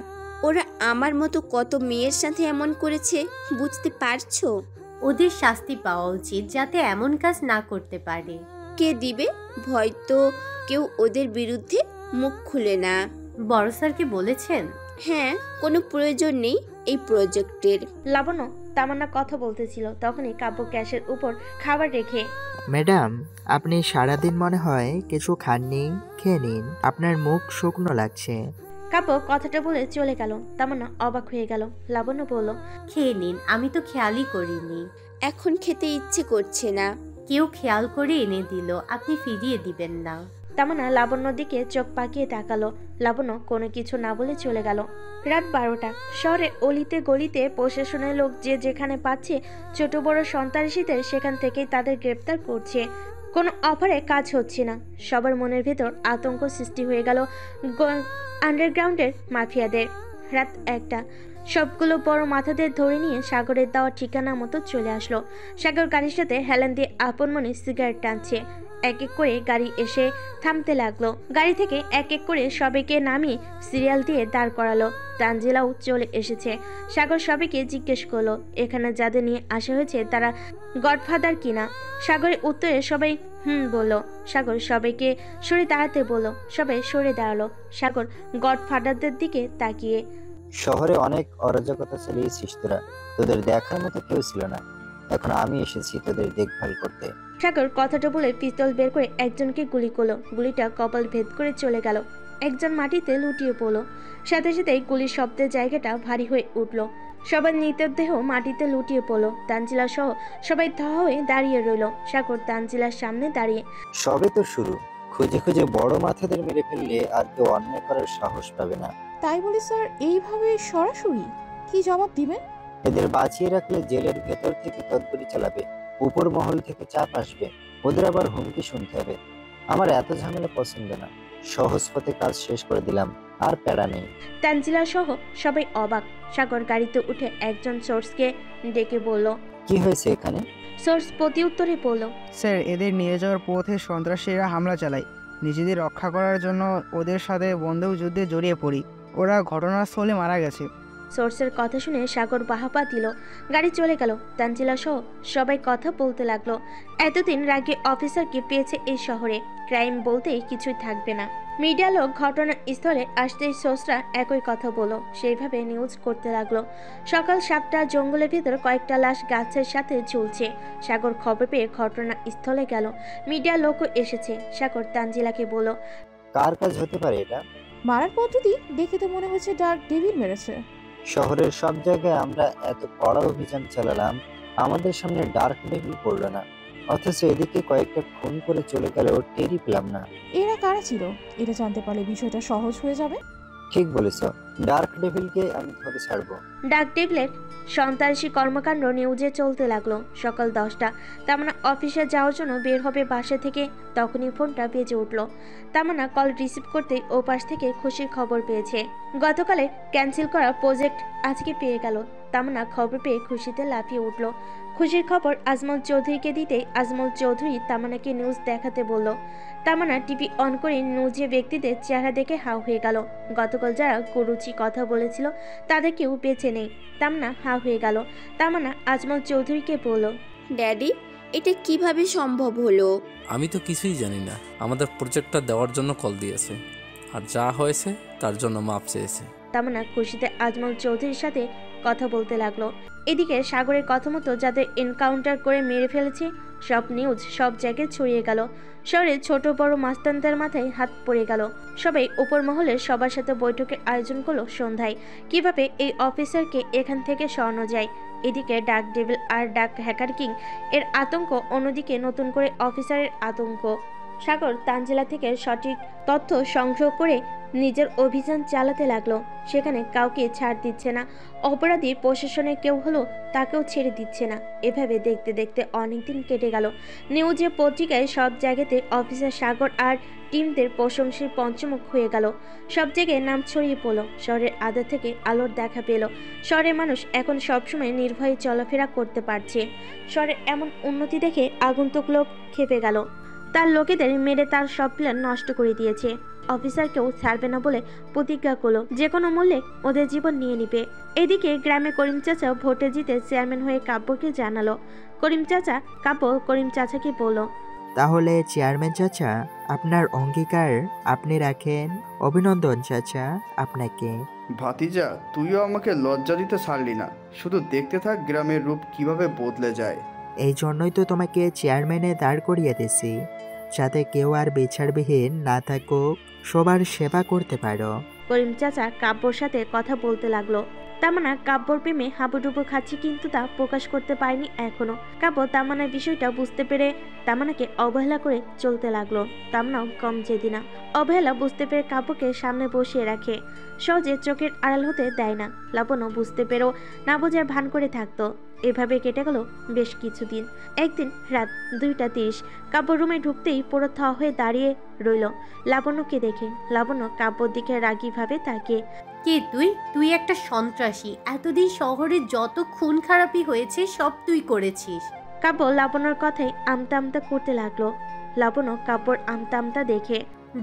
ওরা আমার মতো কত মেয়ের সাথে এমন করেছে, বুঝতে পারছো? ওদের শাস্তি পাওয়া উচিত যাতে এমন কাজ না করতে পারে। কে দিবে? ভয় তো কেউ ওদের বিরুদ্ধে মুখ খুলে না। বড় স্যারকে বলেছেন? হ্যাঁ, কোনো প্রয়োজন নেই এই প্রজেক্টের। লাবণ্য তামান্না কথা বলতেছিল, তখনই কাব্য গ্যাসের উপর খাবার রেখে, ম্যাডাম আপনি সারাদিন মনে হয় কিছু খাননি, খেয়ে নিন, আপনার মুখ শুকনো লাগছে। কাব্য কথাটা বলে চলে গেল। তামান্না অবাক হয়ে গেল। লাবণ্য বলল, খেয়ে নিন, আমি তো খেয়ালই করিনি। এখন খেতে ইচ্ছে করছে না। কেউ খেয়াল করে এনে দিল, আপনি ফিরিয়ে দিবেন না। তামান্না লাবণ্যর দিকে চোখ পাকিয়ে তাকালো। লাবণ্য কোনো কিছু না বলে চলে গেল। রাত 12টা। শহরে অলিতে গলিতে প্রশাসনের লোক যে যেখানে পাচ্ছে ছোট বড় সন্ত্রাসীদের সেখান থেকেই তাদের গ্রেপ্তার করছে। কোনো অফারে কাজ হচ্ছে না। সবার মনের ভেতর আতঙ্ক সৃষ্টি হয়ে গেল আন্ডারগ্রাউন্ডের মাফিয়াদের। রাত 1টা। সবগুলো বড় মাথাদের ধরে নিয়ে সাগরের দেওয়া ঠিকানা মতো চলে আসলো। সাগর গাড়ির সাথে হেলান দিয়ে আপন মনে সিগারেট টানছে। এক এক করে গাড়ি এসে থামতে লাগলো। গাড়ি থেকে এক এক করে সবাইকে নামিয়ে সিরিয়াল দিয়ে দাঁড় করালো। তানজিলাও চলে এসেছে। সাগর সবাইকে জিজ্ঞেস করলো এখানে যাদের নিয়ে আসা হয়েছে তারা গডফাদার কিনা। সাগরের উত্তরে সবাই বলল। সাগর সবাইকে সরে দাঁড়াতে বলল। সবাই সরে দাঁড়ালো। সাগর গডফাদারদের দিকে তাকিয়ে, শহরে অনেক অরাজকতা চালিয়েছিস তোরা, তোদের দেখার মতো কেউ ছিল না। এখন আমি এসেছি তোদের দেখভাল করতে। সাগর কথাটা বলে পিস্তল বের করে একজনকে গুলি করলো। গুলিটা কপাল ভেদ করে চলে গেল। একজন মাটিতে লুটিয়ে পড়লো। সাথে সাথেই গুলির শব্দে জায়গাটা ভারী হয়ে উঠলো। সবার মৃতদেহ মাটিতে লুটিয়ে পড়লো। তানজিলা সহ সবাই ধা হয়ে দাঁড়িয়ে রইল। সাগর তানজিলার সামনে দাঁড়িয়ে, সবে তো শুরু, খুঁজে খুঁজে বড় মাথাদের মেরে ফেললে আর কেউ অন্যায় করার সাহস পাবে না। তাই বলে স্যার এইভাবে সরাসরি কি জবাব দিবেন? এদের বাঁচিয়ে রাখলে জেলের ভেতর থেকে তদবির চালাবে, উপর মহল থেকে চাপ আসবে, ওদের আবার হুমকি শুনতে হবে। আমার এত ঝামেলা পছন্দ না। সহজ পথে কাজ শেষ করে দিলাম, আর প্যারা নেই। তানজিলা সহ সবাই অবাক। সাগর গাড়িতে উঠে একজন সোর্সকে ডেকে বলল। কি হয়েছে এখানে? সোর্স প্রতি উত্তরে বলল, স্যার, এদের নিয়ে যাওয়ার পথে সন্ত্রাসীরা হামলা চালায়। নিজেদের রক্ষা করার জন্য ওদের সাথে বন্দুক যুদ্ধে জড়িয়ে পড়ি। ওরা ঘটনাস্থলে মারা গেছে। সোর্সের কথা শুনে সাগর বাহাপা দিল। গাড়ি চলে গেল। তানজিলা সহ সবাই কথা বলতে লাগলো। এতদিন রাগে অফিসারকে পেয়েছে এই শহরে, ক্রাইম বলতেই কিছুই থাকবে না। মিডিয়া লোক ঘটনাস্থলে আসতেই সোর্সরা একই কথা বলল। সেইভাবে নিউজ করতে লাগলো। সকাল 7টা, জঙ্গলের ভিতর কয়েকটা লাশ গাছের সাথে ঝুলছে। সাগর খবর পেয়ে ঘটনাস্থলে গেল। মিডিয়া লোকও এসেছে। সাগর তানজিলাকে বলল, কার কাজ হতে পারে এটা? মারার পদ্ধতি দেখে তো মনে হচ্ছে ডার্ক ডেভিল মেরেছে। শহরের সব জায়গায় আমরা এত কড়া অভিযান চালালাম, আমাদের সামনে ডার্ক ডেভিল পড়লো না, অথচ এদিকে কয়েকটা খুন করে চলে গেল, টেরই পেলাম না। এরা কারা ছিল এটা জানতে পারলে বিষয়টা সহজ হয়ে যাবে। ঠিক বলেছ, ডার্ক ডেভিলকে আমি ধরে ছাড়বো। ডার্ক ডেভিলের সন্ত্রাসী কর্মকাণ্ড নিউজে চলতে লাগলো। সকাল 10টা, তামান্না অফিসে যাওয়ার জন্য বের হবে বাসা থেকে, তখনই ফোনটা বেজে উঠল। তামান্না কল রিসিভ করতেই ও পাশ থেকে খুশির খবর পেয়েছে। গতকালে ক্যান্সেল করা প্রজেক্ট আজকে পেয়ে গেল। তামান্না খবর পেয়ে খুশিতে লাফিয়ে উঠল। খুশির খবর আজমল চৌধুরীকে দিতেই আজমল চৌধুরী তামান্নাকে নিউজ দেখাতে বলল। তামান্না টিভি অন করে নিউজে ব্যক্তিদের চেহারা দেখে হাও হয়ে গেল। গতকাল যারা কুরুচি কথা বলেছিল তাদের কেউ বেঁচে নেই। তামান্না হাও হয়ে গেল। তামান্না আজমল চৌধুরীকে বলল, ড্যাডি, এটা কিভাবে সম্ভব হলো? আমি তো কিছুই জানি না। আমাদের প্রজেক্টটা দেওয়ার জন্য কল দিয়েছে, আর যা হয়েছে তার জন্য মাপ চেয়েছে। তামান্না খুশিতে আজমল চৌধুরীর সাথে কথা বলতে লাগলো। এদিকে সাগরের কথা মতো যাদের এনকাউন্টার করে মেরে ফেলেছে সব নিউজ সব জায়গায় ছড়িয়ে গেল। শহরে ছোট বড় মাস্তানদের মাথায় হাত পড়ে গেল। সবাই উপর মহলের সবার সাথে বৈঠকের আয়োজন করলো সন্ধ্যায়। কিভাবে এই অফিসারকে এখান থেকে সরানো যায়। এদিকে ডার্ক ডেভিল আর ডার্ক হ্যাকার কিং এর আতঙ্ক, অন্যদিকে নতুন করে অফিসারের আতঙ্ক। সাগর তানজিলা থেকে সঠিক তথ্য সংগ্রহ করে নিজের অভিযান চালাতে লাগলো। সেখানে কাউকে ছাড় দিচ্ছে না। অপরাধী প্রশাসনের কেউ হলো তাকেও ছেড়ে দিচ্ছে না। এভাবে দেখতে দেখতে অনেকদিন কেটে গেল। নিউজে পত্রিকায় সব জায়গাতে অফিসার সাগর আর টিমদের প্রশংসায় পঞ্চমুখ হয়ে গেল। সব জায়গায় নাম ছড়িয়ে পড়ল। শহরের আধা থেকে আলোর দেখা পেল। শহরের মানুষ এখন সবসময় নির্ভয়ে চলাফেরা করতে পারছে। শহরের এমন উন্নতি দেখে আগন্তুক লোক খেপে গেল। তার লোকেদের মেরে তার সব প্ল্যান নষ্ট করে দিয়েছে। অফিসারকেও ছাড়বে না বলে প্রতিজ্ঞা করলো যে কোনো মূল্যে ওদের জীবন নিয়ে নিবে। এদিকে গ্রামে করিম চাচা ভোটে জিতে চেয়ারম্যান হয়ে কাব্যকে জানালো। কাব্য করিম চাচাকে বলল, তাহলে চেয়ারম্যান চাচা, আপনার অঙ্গীকার আপনি রাখেন। অভিনন্দন চাচা আপনাকে। ভাতিজা, তুইও আমাকে লজ্জা দিতে ছাড়লি না। শুধু দেখতে থাক গ্রামের রূপ কিভাবে বদলে যায়। এই জন্যই তো তোমাকে চেয়ারম্যানে দাঁড় করিয়ে দিছি, যাতে কেউ আর বিচারবিহীন না থাকুক, সবার সেবা করতে পারো। করিম চাচা কাব্যর সাথে কথা বলতে লাগলো। তামান্না কাব্যর প্রেমে হাবুডুবু খাচ্ছে, কিন্তু তা প্রকাশ করতে পারেনি এখনো। কাব্য তামান্নার বিষয়টা বুঝতে পেরে তামান্নাকে অবহেলা করে চলতে লাগলো। তামান্নাও কম জেদি না। অবহেলা বুঝতে পেরে কাব্যকে সামনে বসিয়ে রাখে, সহজে চোখের আড়াল হতে দেয় না। লাবণ্য বুঝতে পেরেও না বোঝার ভান করে থাকতো। এভাবে কেটে গেল বেশ কিছুদিন। একদিন রাত 2:30, কাব্য রুমে ঢুকতেই পুরো থ হয়ে দাঁড়িয়ে রইল লাবণ্যকে দেখে। লাবণ্য কাব্যর দিকে রাগীভাবে তাকিয়ে, কে তুই একটা সন্ত্রাসী। এতদিন শহরে যত খুন খারাপি হয়েছে সব তুই করেছিস। কাব্য লাবণ্যর কথায় আমতা আমতা করতে লাগলো। লাবণ্য কাব্যর আমতা আমতা দেখে,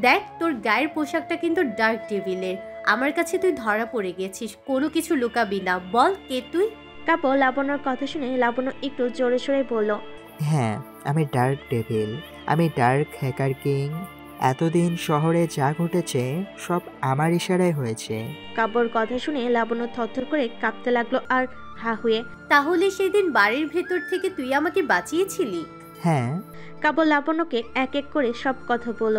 দেখ, তোর গায়ের পোশাকটা কিন্তু ডার্ক ডেভিলের। আমার কাছে তুই ধরা পড়ে গেছিস, কোনো কিছু লুকাবি না। বল, কে তুই? কাব্য লাবণ্যর কথা শুনে লাবণ্য একটু জোরে সোরে বলল, হ্যাঁ, আমি ডার্ক ডেভিল, আমি ডার্ক হ্যাকার কিং। এতদিন শহরে যা ঘটেছে সব আমার ইশারায় হয়েছে। কাব্যর কথা শুনে লাবণ্য থরথর করে কাঁপতে লাগলো আর হা হয়ে, তাহলে সেদিন বাড়ির ভেতর থেকে তুই আমাকে বাঁচিয়েছিলি? হ্যাঁ। কাব্য লাবণ্যকে এক এক করে সব কথা বলল।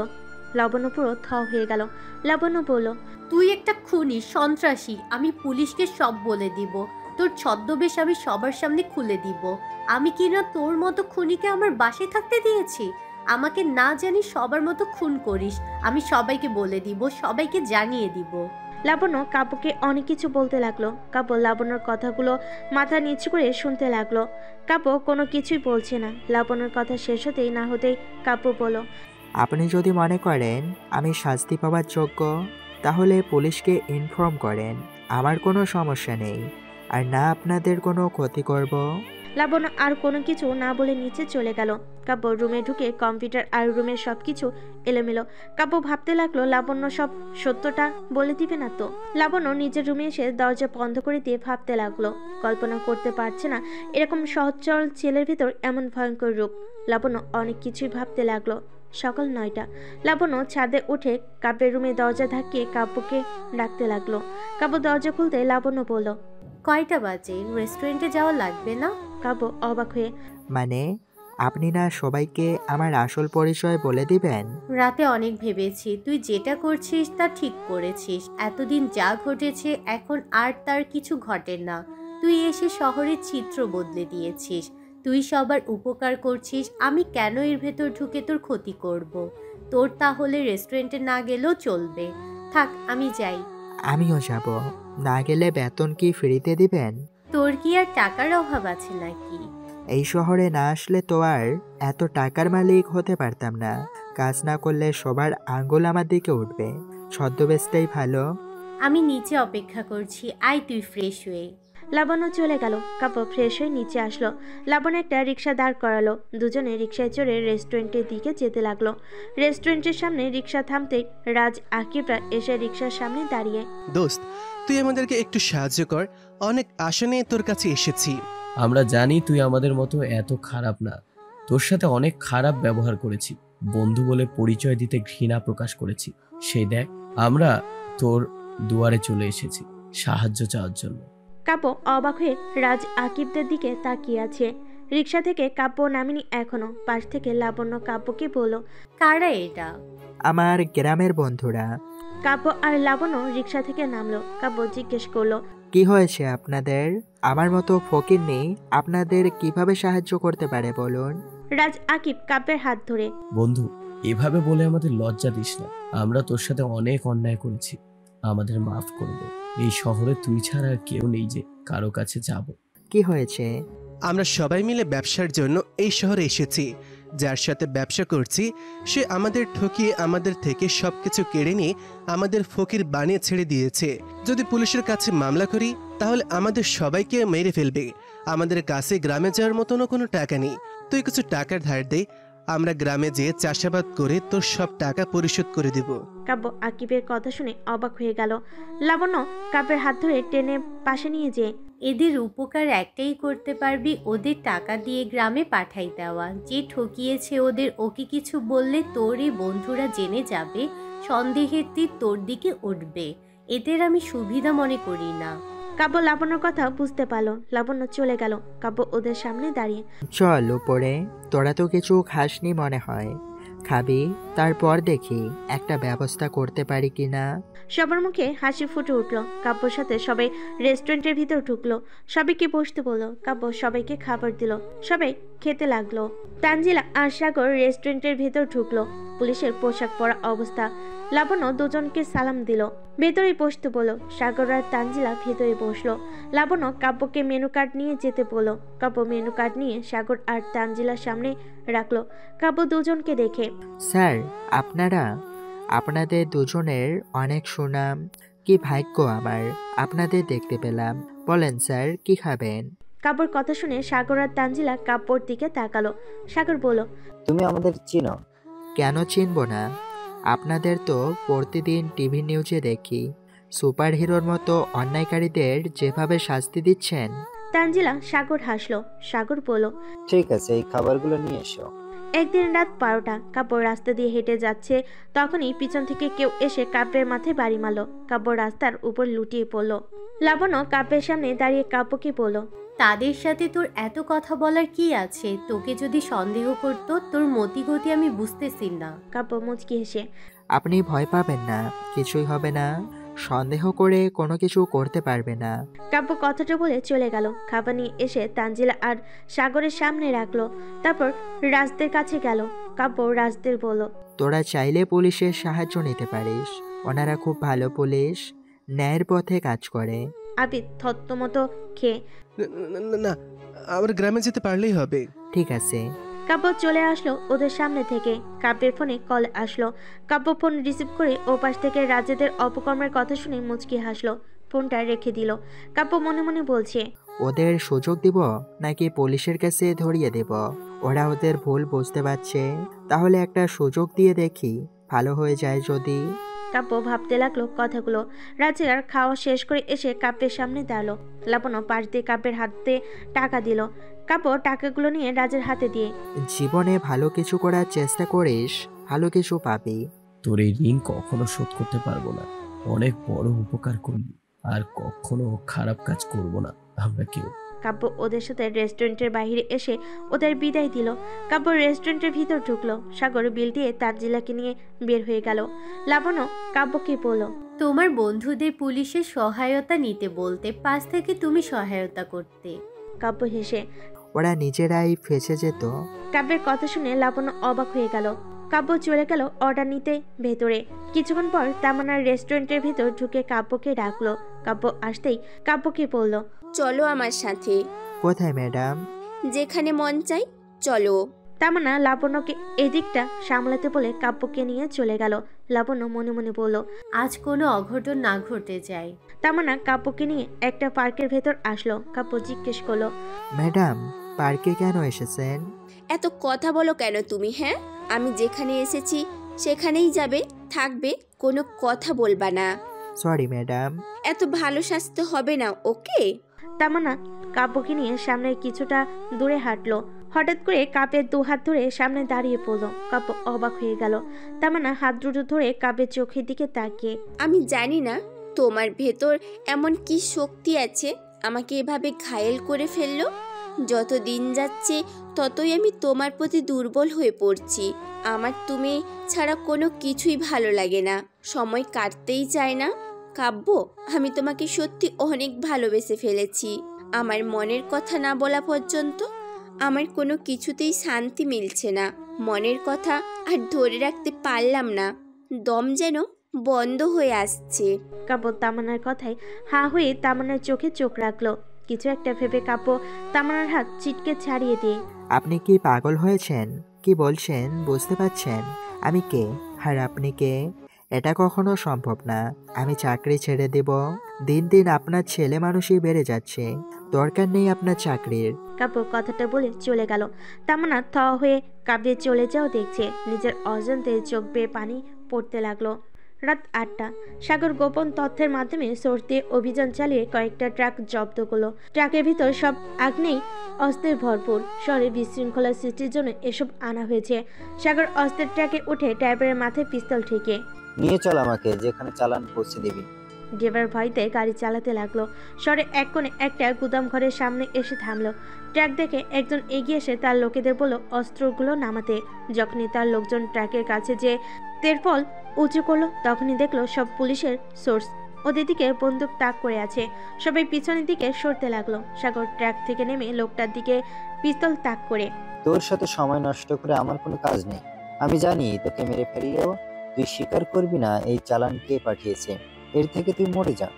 লাবণ্য পুরো থ হয়ে গেল। লাবণ্য বলল, তুই একটা খুনি, সন্ত্রাসী। আমি পুলিশকে সব বলে দিব। তোর ছদ্মবেশ আমি সবার সামনে খুলে দিব। আমি কিনা তোর মতো খুনিকে আমার বাসায় থাকতে দিয়েছি? আমাকে না জানি সবার মতো খুন করিস, আমি সবাইকে বলে দিব, সবাইকে জানিয়ে দিব। লাবণ্য কাব্যকে অনেক কিছু বলতে লাগলো। কাব্য লাবণ্যর কথাগুলো মাথা নিচু করে শুনতে লাগলো। কাব্য কোনো কিছুই বলছে না। লাবণ্যর কথা শেষ হতেই না হতেই কাব্য বলল, আপনি যদি মনে করেন আমি শাস্তি পাওয়ার যোগ্য, তাহলে পুলিশকে ইনফর্ম করেন। আমার কোনো সমস্যা নেই, আর না আপনাদের কোনো ক্ষতি করব। লাবণ্য আর কোনো কিছু না বলে নিচে চলে গেল। কাব্য রুমে ঢুকে কম্পিউটার আর রুমের সবকিছু এলোমেলো। কাব্য ভাবতে লাগলো লাবণ্য সব সত্যটা বলে দিবে না তো। লাবণ্য নিজের রুমে এসে দরজা বন্ধ করে দিয়ে ভাবতে লাগলো, কল্পনা করতে পারছে না এরকম সহজ সরল ছেলের ভিতর এমন ভয়ঙ্কর রূপ। লাবণ্য অনেক কিছুই ভাবতে লাগলো। সকাল 9টা। লাবণ্য ছাদে উঠে কাব্যের রুমে দরজা ধাক্কিয়ে কাব্যকে ডাকতে লাগলো। কাব্য দরজা খুলতে লাবণ্য বলল, কয়টা বাজে? রেস্টুরেন্টে যাওয়া লাগবে না? কাব্য অবাক হয়ে, মানে আপনি না সবাইকে আমার আসল পরিচয় বলে দিবেন? রাতে অনেক ভেবেছি, তুই যেটা করছিস তা ঠিক করেছিস। এতদিন যা ঘটেছে এখন আর তার কিছু ঘটে না। তুই এসে শহরের চিত্র বদলে দিয়েছিস। তুই সবার উপকার করছিস, আমি কেন এর ভেতর ঢুকে তোর ক্ষতি করব? তোর তাহলে রেস্টুরেন্টে না গেলেও চলবে। থাক, আমি যাই। আমিও যাব। না গেলে বেতন কি ফ্রিতে দিবেন? তোর কি আর টাকার অভাব আছে নাকি? এই শহরে না আসলে তো আর এত টাকার মালিক হতে পারতাম না। কাজ না করলে সবার আঙ্গুল আমার দিকে উঠবে। ছদ্মবেশটাই ভালো। আমি নিচে অপেক্ষা করছি, আয় তুই ফ্রেশ হয়ে। লাবণ্য চলে গেল। কাব্য ফ্রেশ হয়ে নিচে আসলো। লাবণ্য একটা রিক্সা দাঁড় করালো। দুজনে রিক্সায় চড়ে রেস্টুরেন্টের দিকে যেতে লাগলো। রেস্টুরেন্টের সামনে রিক্সা থামতে রাজ আকিবরা এসে রিক্সার সামনে দাঁড়িয়ে, দোস্ত তুই আমাদেরকে একটু সাহায্য কর, অনেক আশা নিয়ে তোর কাছে এসেছি। আমরা জানি তুই আমাদের মতো এত খারাপ না। তোর সাথে অনেক খারাপ ব্যবহার করেছি, বন্ধু বলে পরিচয় দিতে ঘৃণা প্রকাশ করেছি। সেই দেখ, আমরা তোর দুয়ারে চলে এসেছি সাহায্য চাওয়ার জন্য। কাব্য অবাক হয়ে রাজ আকিবদের দিকে তাকিয়ে আছে। রিক্সা থেকে কাব্য নামেনি এখনো। পাশ থেকে লাবণ্য কাব্যকে বলল, কারা এটা? আমার গ্রামের বন্ধুরা। কাব্য আর লাবণ্য রিক্সা থেকে নামলো। কাব্য জিজ্ঞেস করলো, কি হয়েছে আপনাদের? আমার মতো ফকির নেই আপনাদের কিভাবে সাহায্য করতে পারে বলুন? রাজ আকিব কাব্যের হাত ধরে, বন্ধু এভাবে বলে আমাদের লজ্জা দিস না। আমরা তোর সাথে অনেক অন্যায় করেছি, আমাদের মাফ করে দে। এই শহরে তুই ছাড়া আর কেউ নেই যে কারো কাছে যাব। কি হয়েছে? আমরা সবাই মিলে ব্যবসার জন্য এই শহরে এসেছি। যার সাথে ব্যবসা করছি সে আমাদের ঠকিয়ে আমাদের থেকে সবকিছু কেড়ে নিয়ে আমাদের ফকির বানিয়ে ছেড়ে দিয়েছে। যদি পুলিশের কাছে মামলা করি তাহলে আমাদের সবাইকে মেরে ফেলবে। আমাদের কাছে গ্রামে যাওয়ার মতনও কোনো টাকা নেই। তুই কিছু টাকার ধার দে, আমরা গ্রামে যেয়ে চাষাবাদ করে তোর সব টাকা পরিশোধ করে দেব। কাব্য আকিবের কথা শুনে অবাক হয়ে গেল। লাবণ্য কাব্যের হাত ধরে টেনে পাশে নিয়ে যেয়ে, এদের উপকার একটাই করতে পারবি, ওদের টাকা দিয়ে গ্রামে পাঠাই দেওয়া। যে ঠকিয়েছে ওদের, ওকে কিছু বললে তোর এই বন্ধুরা জেনে যাবে, সন্দেহের তীর তোর দিকে উঠবে। এদের আমি সুবিধা মনে করি না। কাব্য লাবণ্যর কথা বুঝতে পারলো। লাবণ্য চলে গেল। কাব্য ওদের সামনে দাঁড়িয়ে, চল উপরে, তোরা তো কিছু খাসনি মনে হয়। খাবি? তারপর দেখি একটা ব্যবস্থা করতে পারি কিনা। সবার মুখে হাসি ফুটে উঠলো। কাব্যর সাথে সবাই রেস্টুরেন্টের ভিতর ঢুকলো। সবাইকে বসতে বললো। কাব্য সবাইকে খাবার দিল। সবাই খেতে লাগলো। তানজিলা আর সাগর রেস্টুরেন্টের ভিতর ঢুকলো। পুলিশের পোশাক পরা অবস্থা। লাবণ্য দুজনকে সালাম দিল। ভেতরে বসতে বলল। সাগর আর তানজিলা ভেতরে বসলো। লাবণ্য কাব্যকে মেনু কার্ড নিয়ে যেতে বলল। কাব্য মেনু কার্ড নিয়ে সাগর আর তানজিলার সামনে রাখলো। কাব্য দুজনকে দেখে, স্যার আপনাদের দুজনের অনেক সুনাম। কি ভাগ্য আমার, আপনাদের দেখতে পেলাম। বলেন স্যার, কি খাবেন? কাব্যর কথা শুনে সাগর আর তানজিলা কাব্যর দিকে তাকালো। সাগর বলল, তুমি আমাদের চিনো? কেন চিনব না? আপনাদের তো প্রতিদিন টিভি নিউজে দেখি সুপার হিরোর মতো অন্যায়কারীদের যেভাবে শাস্তি দিচ্ছেন। তানজিলা সাগর হাসলো। সাগর বলল, ঠিক আছে, এই খাবারগুলো নিয়ে এসো। একদিন রাত 12টা। কাব্য রাস্তা দিয়ে হেঁটে যাচ্ছে। তখনই পিছন থেকে কেউ এসে কাব্যের মাথায় বাড়ি মারল। কাব্য রাস্তার উপর লুটিয়ে পড়ল। লাবণ্য কাব্যের সামনে দাঁড়িয়ে কাব্যকে বলল, তাদের সাথে তোর এত কথা বলার কি আছে? তোকে যদি সন্দেহ করতো, তোর মতিগতি আমি বুঝতেছি না। কাব্য মুচকি হেসে, আপনি ভয় পাবেন না, কিছুই হবে না। সন্দেহ করে কোনো কিছু করতে পারবে না। কাব্য কথাটা বলে চলে গেল। খাবার নিয়ে এসে তানজিলা আর সাগরের সামনে রাখলো। তারপর রাজদের কাছে গেল। কাব্য রাজদের বলল, তোরা চাইলে পুলিশের সাহায্য নিতে পারিস, ওনারা খুব ভালো পুলিশ। ন্যায়ের পথে কাজ করে। আবিদ থতমত খেয়ে না, আমার গ্রামে যেতে পারলেই হবে। ঠিক আছে। কাব্য চলে আসলো ওদের সামনে থেকে। কাব্যের ফোনে কল আসলো। কাব্য ফোন রিসিভ করে ওপাশ থেকে রাজেদের অপকর্মের কথা শুনে মুচকি হাসলো। ফোনটা রেখে দিল। কাব্য মনে মনে বলছে, ওদের সুযোগ দিব নাকি পুলিশের কাছে ধরিয়ে দেব? ওরা ওদের ভুল বুঝতে পারছে, তাহলে একটা সুযোগ দিয়ে দেখি, ভালো হয়ে যায় যদি। কাব্য ভাবতে লাগলো কথাগুলো। রাজের খাওয়া শেষ করে এসে কাব্যের সামনে দাঁড়ালো। লাবণ্য পাশ দিয়ে কাব্যের হাতে টাকা দিল। কাব্য টাকাগুলো নিয়ে রাজের হাতে দিয়ে, জীবনে ভালো কিছু করার চেষ্টা করিস, ভালো কিছু পাবি। তোর এই ঋণ কখনো শোধ করতে পারবো না। অনেক বড় উপকার করলি, আর কখনো খারাপ কাজ করব না আমরা কেউ। কাব্য ওদের সাথে রেস্টুরেন্টের বাইরে এসে ওদের বিদায় দিল। কাব্য রেস্টুরেন্টের ভিতর ঢুকলো। সাগর বিল দিয়ে তানজিলাকে নিয়ে বের হয়ে গেল। লাবণ্য কাব্যকে বলল, তোমার বন্ধুদের পুলিশের সহায়তা নিতে বলতে, পাশ থেকে তুমি সহায়তা করতে। কাব্য হেসে, ওরা নিজেরাই ফেঁসে যেত। কাব্যের কথা শুনে লাবণ্য অবাক হয়ে গেল। কাব্য চলে গেল অর্ডার নিতে ভেতরে। কিছুক্ষণ পর তামান্নার রেস্টুরেন্টের ভিতর ঢুকে কাব্যকে ডাকলো। কাব্য আসতেই কাব্যকে বলল, চলো আমার সাথে। কোথায় ম্যাডাম? যেখানে মন চাই চলো। তামান্না লাবণ্যকে এদিকটা সামলাতে বলে কাব্যকে নিয়ে চলে গেল। লাবণ্য মনে মনে বলল, আজ কোনো অঘটন না ঘটে যায়। তামান্না কাব্যকে নিয়ে একটা পার্কের ভেতর আসলো। কাব্য জিজ্ঞেস করলো, ম্যাডাম পার্কে কেন এসেছেন? এত কথা বলো কেন তুমি? হ্যাঁ, আমি যেখানে এসেছি সেখানেই যাবে, থাকবে, কোনো কথা বলবা না। Sorry madam. এত ভালো স্বাস্থ্য হবে না, ওকে? তামান্না কাব্যকে নিয়ে সামনে কিছুটা দূরে হাঁটলো। হঠাৎ করে কাব্যের দু হাত ধরে সামনে দাঁড়িয়ে পড়লো। কাব্য অবাক হয়ে গেল। তামান্না হাত দুটো ধরে কাব্যের চোখের দিকে তাকিয়ে, আমি জানি না তোমার ভেতর এমন কি শক্তি আছে আমাকে এভাবে ঘায়েল করে ফেললো। যত দিন যাচ্ছে ততই আমি তোমার প্রতি দুর্বল হয়ে পড়ছি। আমার তুমি ছাড়া কোনো কিছুই ভালো লাগে না, সময় কাটতেই চায় না। কাব্য, আমি তোমাকে সত্যি অনেক ভালোবেসে ফেলেছি। আমার মনের কথা না বলা পর্যন্ত আমার কোনো কিছুতেই শান্তি মিলছে না। মনের কথা আর ধরে রাখতে পারলাম না, দম যেন বন্ধ হয়ে আসছে। কাব্য তামান্নার কথায় হা হয়ে তামান্নার চোখে চোখ রাখলো। কিছু একটা ভেবে কাব্য তামান্নার হাত চিটকে ছাড়িয়ে দিয়ে, আপনি কি পাগল হয়েছেন? কি বলছেন বুঝতে পারছেন? আমি কে আর আপনি কে? এটা কখনো সম্ভব না। আমি চাকরি ছেড়ে দেব। দিন দিন আপনার ছেলে মানুষই বেড়ে যাচ্ছে, দরকার নেই আপনার চাকরির। কাব্য কথাটা বলে চলে গেল। তামান্না থ হয়ে কাব্যের চলে যাও দেখছে। নিজের অজান্তে চোখ বেয়ে পানি পড়তে লাগলো। রাত 8টা। সাগর গোপন তথ্যের মাধ্যমে সোর্স দিয়ে অভিযান চালিয়ে কয়েকটা ট্রাক জব্দ করলো। ট্রাকের ভিতর সব আগ্নেয় অস্ত্রে ভরপুর। শহরে বিশৃঙ্খলা সৃষ্টির জন্য এসব আনা হয়েছে। সাগর অস্ত্রের ট্রাকে উঠে ড্রাইভারের মাথায় পিস্তল ঠেকে, নিয়ে চল আমাকে, যেখানে চালান পৌঁছে দিবি। ড্রাইভার ভয়তে গাড়ি চালাতে লাগলো। শহরে এক কোণে একটা গুদাম ঘরের সামনে এসে থামলো। ট্রাক দেখে একজন এগিয়ে এসে তার লোকেদের বলল অস্ত্রগুলো নামাতে। যখনই তার লোকজন ট্রাকের কাছে যে তেরপল উঁচু করলো, তখনই দেখলো সব পুলিশের সোর্স ওদের দিকে বন্দুক তাক করে আছে। সবাই পিছনের দিকে সরতে লাগলো। সাগর ট্রাক থেকে নেমে লোকটার দিকে পিস্তল তাক করে, তোর সাথে সময় নষ্ট করে আমার কোনো কাজ নেই। আমি জানি তোকে মেরে ফেললেও তুই স্বীকার করবি না এই চালান কে পাঠিয়েছে। এর থেকে তুই মরে যা।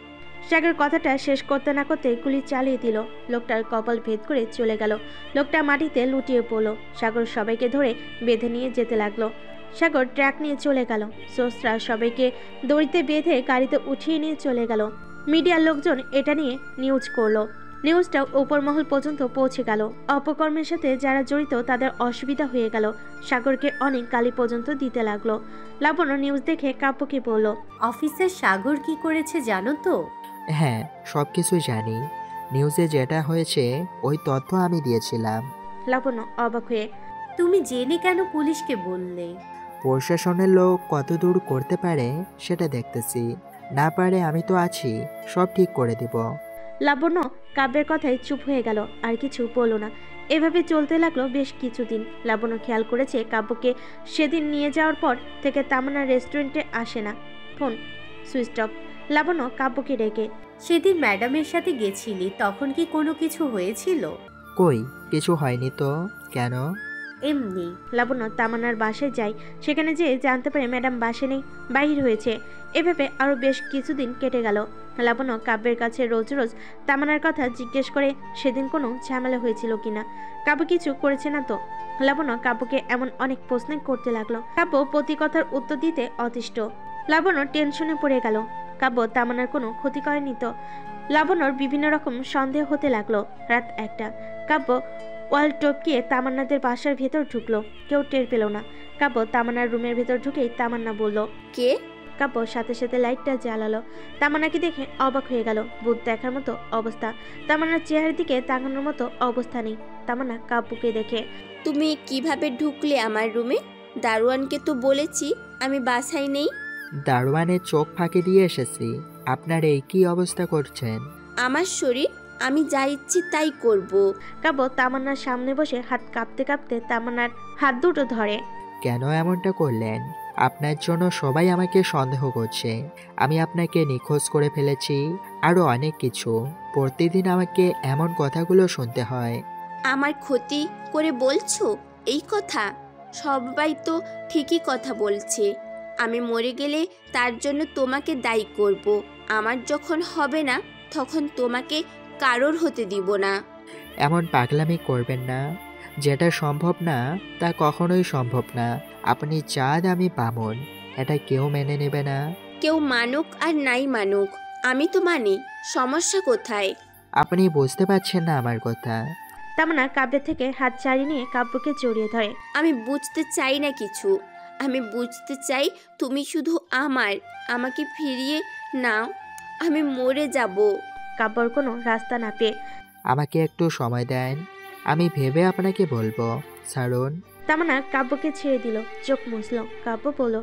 সাগর কথাটা শেষ করতে না করতে গুলি চালিয়ে দিল। লোকটার কপাল ভেদ করে চলে গেল। লোকটা মাটিতে লুটিয়ে পড়লো। সাগর সবাইকে ধরে বেঁধে নিয়ে যেতে লাগলো। সাগর ট্রাক নিয়ে চলে গেল। সোর্সরা সবাইকে দড়িতে বেঁধে গাড়িতে উঠিয়ে নিয়ে চলে গেল। মিডিয়ার লোকজন এটা নিয়ে নিউজ করলো। নিউজটাও উপর মহল পর্যন্ত পৌঁছে গেল। অপকর্মের সাথে যারা জড়িত তাদের অসুবিধা হয়ে গেল। সাগরকে অনেক গালি পর্যন্ত দিতে লাগলো। লাবণ্য নিউজ দেখে কাব্যকে বলল, অফিসার সাগর কি করেছে জানো তো? হ্যাঁ, সব কিছুই জানি। নিউজে যেটা হয়েছে ওই তথ্য আমি দিয়েছিলাম। লাবণ্য অবাক হয়ে, তুমি জেনে কেন পুলিশকে বললে? প্রশাসনের লোক কত দূর করতে পারে সেটা দেখতেছি। না পারে আমি তো আছি, সব ঠিক করে দিব। লাবণ্য কাব্যের কথায় চুপ হয়ে গেল, আর কিছু বলল না। এভাবে চলতে লাগলো বেশ কিছুদিন। লাবণ্য খেয়াল করেছে কাব্যকে সেদিন নিয়ে যাওয়ার পর থেকে তামান্না রেস্টুরেন্টে আসে না। Phone switch off. লাবণ্য কাব্যকে ডেকে, সেদিন ম্যাডামের সাথে গেছিলি, তখন কি কোনো কিছু হয়েছিল? কই কিছু হয়নি তো। কেন? এমনি। লাবণ্য তামান্নার বাসায় যায়। সেখানে যেয়ে জানতে পারে ম্যাডাম বাসায় নেই, বাহির হয়েছে। এভাবে আরও বেশ কিছুদিন কেটে গেল। লাবণ্য কাব্যের কাছে রোজ রোজ তামান্নার কথা জিজ্ঞেস করে সেদিন কোনো ঝামেলা হয়েছিল কিনা, কাব্য কিছু করেছে না তো। লাবণ্য কাব্যকে এমন অনেক প্রশ্ন করতে লাগলো। কাব্য প্রতি কথার উত্তর দিতে অতিষ্ঠ। লাবণ্য টেনশনে পড়ে গেল। কাব্য তামান্নার কোনো ক্ষতি করেনি তো। লাবণ্যর বিভিন্ন রকম সন্দেহ হতে লাগলো। রাত 1টা। কাব্য ওয়াল টপকিয়ে তামান্নাদের বাসার ভেতর ঢুকলো। কেউ টের পেল না। কাব্য তামান্নার রুমের ভেতর ঢুকেই তামান্না বলল, কে? কাব্য সাথে সাথে লাইটটা জ্বালালো। তামান্নাকে দেখে অবাক হয়ে গেল। ভূত দেখার মতো অবস্থা। তামান্নার চেহারার দিকে তাকানোর মতো অবস্থা নেই। তামান্না কাব্যকে দেখে, তুমি কিভাবে ঢুকলে আমার রুমে? দারোয়ানকে তো বলেছি আমি বাসায় নেই। দারোয়ানের চোখ ফাঁকি দিয়ে এসেছি। আপনার এই কি অবস্থা করছেন? আমার শরীর, আমি যা ইচ্ছি তাই করব। কাব্য তামান্নার সামনে বসে হাত কাঁপতে কাঁপতে তামান্নার হাত দুটো ধরে। কেন এমনটা করলেন? আপনার জন্য সবাই আমাকে সন্দেহ করছে। আমি আপনাকে নিখোঁজ করে ফেলেছি, আরও অনেক কিছু। প্রতিদিন আমাকে এমন কথাগুলো শুনতে হয়। আমার ক্ষতি করে বলছো এই কথা? সবাই তো ঠিকই কথা বলছে। আমি মরে গেলে তার জন্য তোমাকে দায়ী করব। আমার যখন হবে না তখন তোমাকে কারোর হতে দিব না। এমন পাগলামি করবেন না। যেটা সম্ভব না তা কখনোই সম্ভব না। আপনি চাঁদ, আমি বামন, এটা কেউ মেনে নেবে না। কেউ মানুক আর নাই মানুক, আমি তো মানি। সমস্যা কোথায়? আপনি বুঝতে পারছেন না আমার কথা। তামান্না কাব্যের থেকে হাত ছাড়িয়ে নিয়ে কাব্যকে জড়িয়ে ধরে। আমি বুঝতে চাই না কিছু। আমি বুঝতে চাই তুমি শুধু আমাকে ফিরিয়ে নাও। আমি মরে যাব। কাব্যর কোনো রাস্তা না পেয়ে, আমাকে একটু সময় দেন, আমি ভেবে আপনাকে বলবো। ছাড়ুন। তামান্না কাব্যকে ছেড়ে দিল। চোখ মুছল। কাব্য বলল,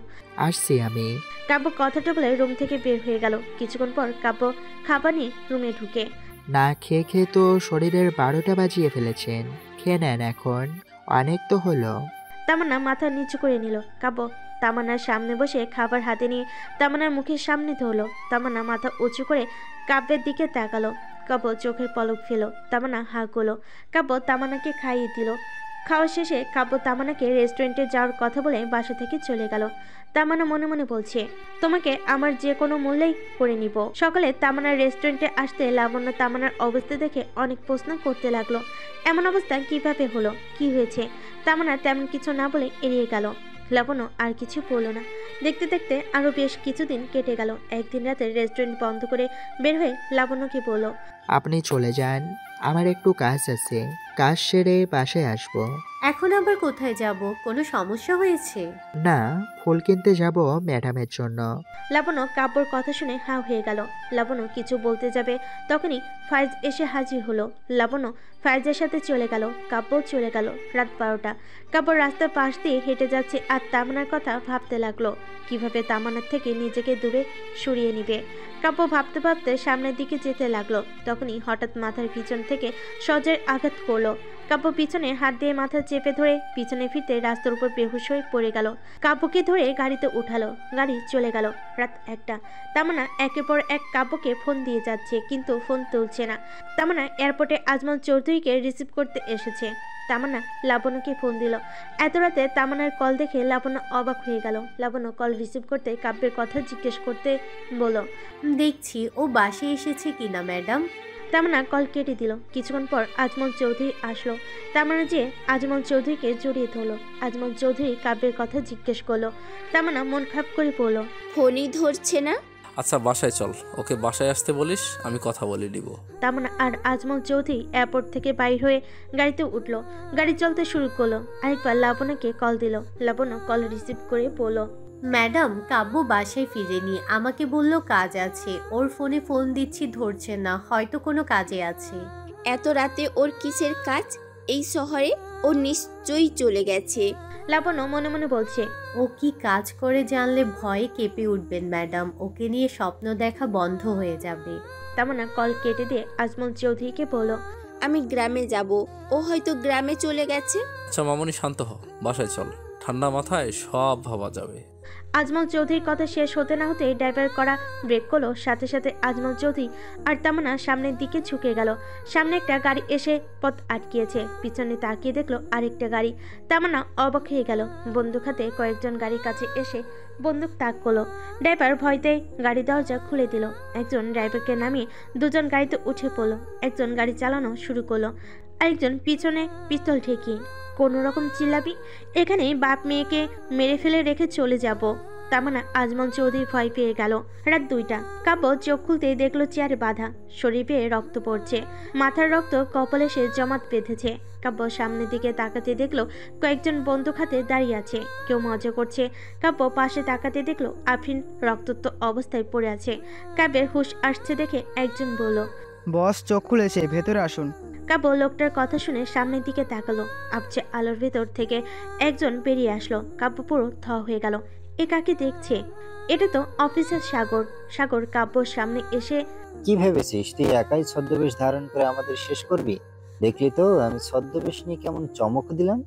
আসছি আমি। কাব্য কথাটা বলে রুম থেকে বের হয়ে গেল। কিছুক্ষণ পর কাব্য খাবার নিয়ে রুমে ঢুকে। না খেয়ে খেয়ে তো শরীরের 12টা বাজিয়ে ফেলেছেন। খেয়ে নেন এখন, অনেক তো হলো। তামান্না মাথা নিচু করে নিল। কাব্য তামান্নার সামনে বসে খাবার হাতে নিয়ে তামান্নার মুখের সামনে ধরল। তামান্না মাথা উঁচু করে কাব্যের দিকে তাকালো। কাব্য চোখের পলক ফেল। তামান্না হা করল। কাব্য তামান্নাকে খাইয়ে দিল। খাওয়া শেষে কাব্য তামান্নাকে রেস্টুরেন্টে যাওয়ার কথা বলে বাসা থেকে চলে গেল। তামান্না মনে মনে বলছে, তোমাকে আমার যে কোনো মূল্যেই করে নিব। সকালে তামান্নার রেস্টুরেন্টে আসতে লাবণ্য তামান্নার অবস্থা দেখে অনেক প্রশ্ন করতে লাগলো। এমন অবস্থা কিভাবে হলো, কি হয়েছে? তামান্না তেমন কিছু না বলে এড়িয়ে গেল। লাবণ্য আর কিছু বলল না। দেখতে দেখতে আরো বেশ কিছুদিন কেটে গেল। একদিন রাতে রেস্টুরেন্ট বন্ধ করে বের হয়ে লাবণ্যকে বলল, আপনি চলে যান, আমার একটু কাজ আছে। কাজ সেরে বাসায় আসবো। এখন আবার কোথায় যাব? কোনো সমস্যা হয়েছে? না, ফুল কিনতে যাব ম্যাডামের জন্য। লাবণ্য কাব্যর কথা শুনে হা হয়ে গেল। লাবণ্য কিছু বলতে যাবে তখনই ফাইজ এসে হাজির হলো। লাবণ্য ফাইজের সাথে চলে গেল। কাব্যও চলে গেল। রাত 12টা। কাব্য রাস্তার পাশ দিয়ে হেঁটে যাচ্ছে আর তামান্নার কথা ভাবতে লাগলো, কিভাবে তামান্নার থেকে নিজেকে দূরে সরিয়ে নিবে। কাব্য ভাবতে ভাবতে সামনের দিকে যেতে লাগলো। তখনই হঠাৎ মাথার পিছন থেকে সজের আঘাত করলো। কাব্য পিছনে হাত দিয়ে মাথা চেপে ধরে পিছনে ফিরতে রাস্তার উপর বেহুশ হয়ে পড়ে গেল। কাব্যকে ধরে গাড়িতে উঠালো। গাড়ি চলে গেল। রাত 1টা। তামান্না একের পর এক কাব্যকে ফোন দিয়ে যাচ্ছে, কিন্তু ফোন তুলছে না। তামান্না এয়ারপোর্টে আজমল চৌধুরীকে রিসিভ করতে এসেছে। তামান্না লাবণ্যকে ফোন দিল। এত রাতে তামান্নার কল দেখে লাবণ্য অবাক হয়ে গেল। লাবণ্য কল রিসিভ করতে কাব্যের কথা জিজ্ঞেস করতে বলল, দেখছি ও বাসে এসেছে কিনা ম্যাডাম। তামান্না কল কেটে দিল। কিছুক্ষণ পর আজমল চৌধুরী আসলো। তামান্না যে আজমল চৌধুরীকে জড়িয়ে ধরলো। আজমল চৌধুরী কাব্যের কথা জিজ্ঞেস করলো। তামান্না মন খারাপ করে বলল, ফোনই ধরছে না। আচ্ছা বাসায় চল, ওকে বাসায় আসতে বলিস, আমি কথা বলে দিব। তামান্না আর আজমল চৌধুরী এয়ারপোর্ট থেকে বাইর হয়ে গাড়িতে উঠলো। গাড়ি চলতে শুরু করলো। আরেকবার লাবণ্যকে কল দিল। লাবণ্য কল রিসিভ করে বলল, ম্যাডাম কাব্য বাসায় ফিরেনি, আমাকে বলল কাজ আছে। ওর ফোনে ফোন দিচ্ছি, ধরছে না, হয়তো কোনো কাজে আছে। এত রাতে ওর কিসের কাজ এই শহরে? ও নিশ্চয়ই চলে গেছে। লাবণ্য মনে মনে বলছে, ও কি কাজ করে জানলে ভয়ে কেঁপে উঠবেন ম্যাডাম। ওকে নিয়ে স্বপ্ন দেখা বন্ধ হয়ে যাবে। তামান্না কল কেটে দিয়ে আজমল চৌধুরীকে বলল, আমি গ্রামে যাব। ও হয়তো গ্রামে চলে গেছে। আচ্ছা মামনি শান্ত হ, বাসায় চল, ঠান্ডা মাথায় সব ভাবা যাবে। আজমল চৌধুরীর কথা শেষ হতে না হতেই ড্রাইভার করা ব্রেক করলো, সাথে সাথে আজমল চৌধুরী আর তামান্না সামনের দিকে ঝুঁকে গেল। সামনে একটা গাড়ি এসে পথ আটকিয়েছে, পিছনে তাকিয়ে দেখলো আরেকটা গাড়ি। তামান্না অবাক হয়ে গেল। বন্দুক হাতে কয়েকজন গাড়ির কাছে এসে বন্দুক তাক করলো। ড্রাইভার ভয়তে গাড়ি দরজা খুলে দিল। একজন ড্রাইভারকে নামিয়ে দুজন গাড়িতে উঠে পড়লো। একজন গাড়ি চালানো শুরু করলো, আরেকজন পিছনে পিস্তল ঠেকিয়ে। কোনো রকম চিল্লাবি, এখানে বাপ মেয়েকে মেরে ফেলে রেখে চলে যাব। তামান্না আজমল চৌধুরী ভয় পেয়ে গেল। রাত 2টা। কাব্য চোখ খুলতেই দেখলো চেয়ারে বাঁধা, শরীর বেয়ে রক্ত পড়ছে, মাথার রক্ত কপালে সে জমাট বেঁধেছে। কাব্য সামনের দিকে তাকাতে দেখলো কয়েকজন বন্দুক হাতে দাঁড়িয়ে আছে, কেউ মজা করছে। কাব্য পাশে তাকাতে দেখলো আফরিন রক্তাক্ত অবস্থায় পড়ে আছে। কাব্যের হুঁশ আসছে দেখে একজন বলল, বস চোখ খুলেছে, ভেতরে আসুন। কাব্য লোকটার কথা শুনে সামনের দিকে তাকালো। আবছে আলোর ভেতর থেকে একজন বেরিয়ে আসলো। কাব্য পুরো থ হয়ে গেল। এ কাকে দেখছে? এটা তো অফিসার সাগর। সাগর কাব্যর সামনে এসে, কি ভেবেছিস তুই একাই ছদ্মবেশ ধারণ করে আমাদের শেষ করবি? দেখলি তো আমি ছদ্মবেশ নিয়ে কেমন চমক দিলাম।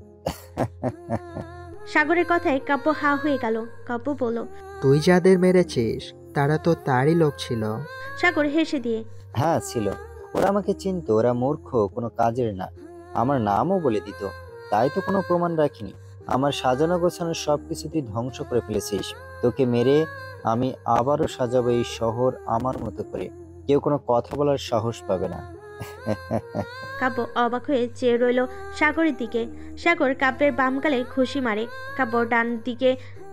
সাগরের কথায় কাব্য হা হয়ে গেল। কাব্য বলল, তুই যাদের মেরেছিস তারা তো তারই লোক ছিল। সাগর হেসে দিয়ে, হ্যাঁ ছিল। ওরা আমাকে চিনতো, ওরা মূর্খ, কোনো কাজের না। আমার নামও বলে দিত, তাই তো কোনো প্রমাণ রাখিনি। আমার সাজানো গোছানো সবকিছু তুই ধ্বংস করে ফেলেছিস। তোকে মেরে আমি আবারও সাজাবো এই শহর আমার মতো করে, কেউ কোনো কথা বলার সাহস পাবে না। কাব্য অবাক হয়ে চেয়ে রইল সাগরের দিকে। সাগর কাব্যের বাম গালে খুশি মারে। কাব্য ডান দিকে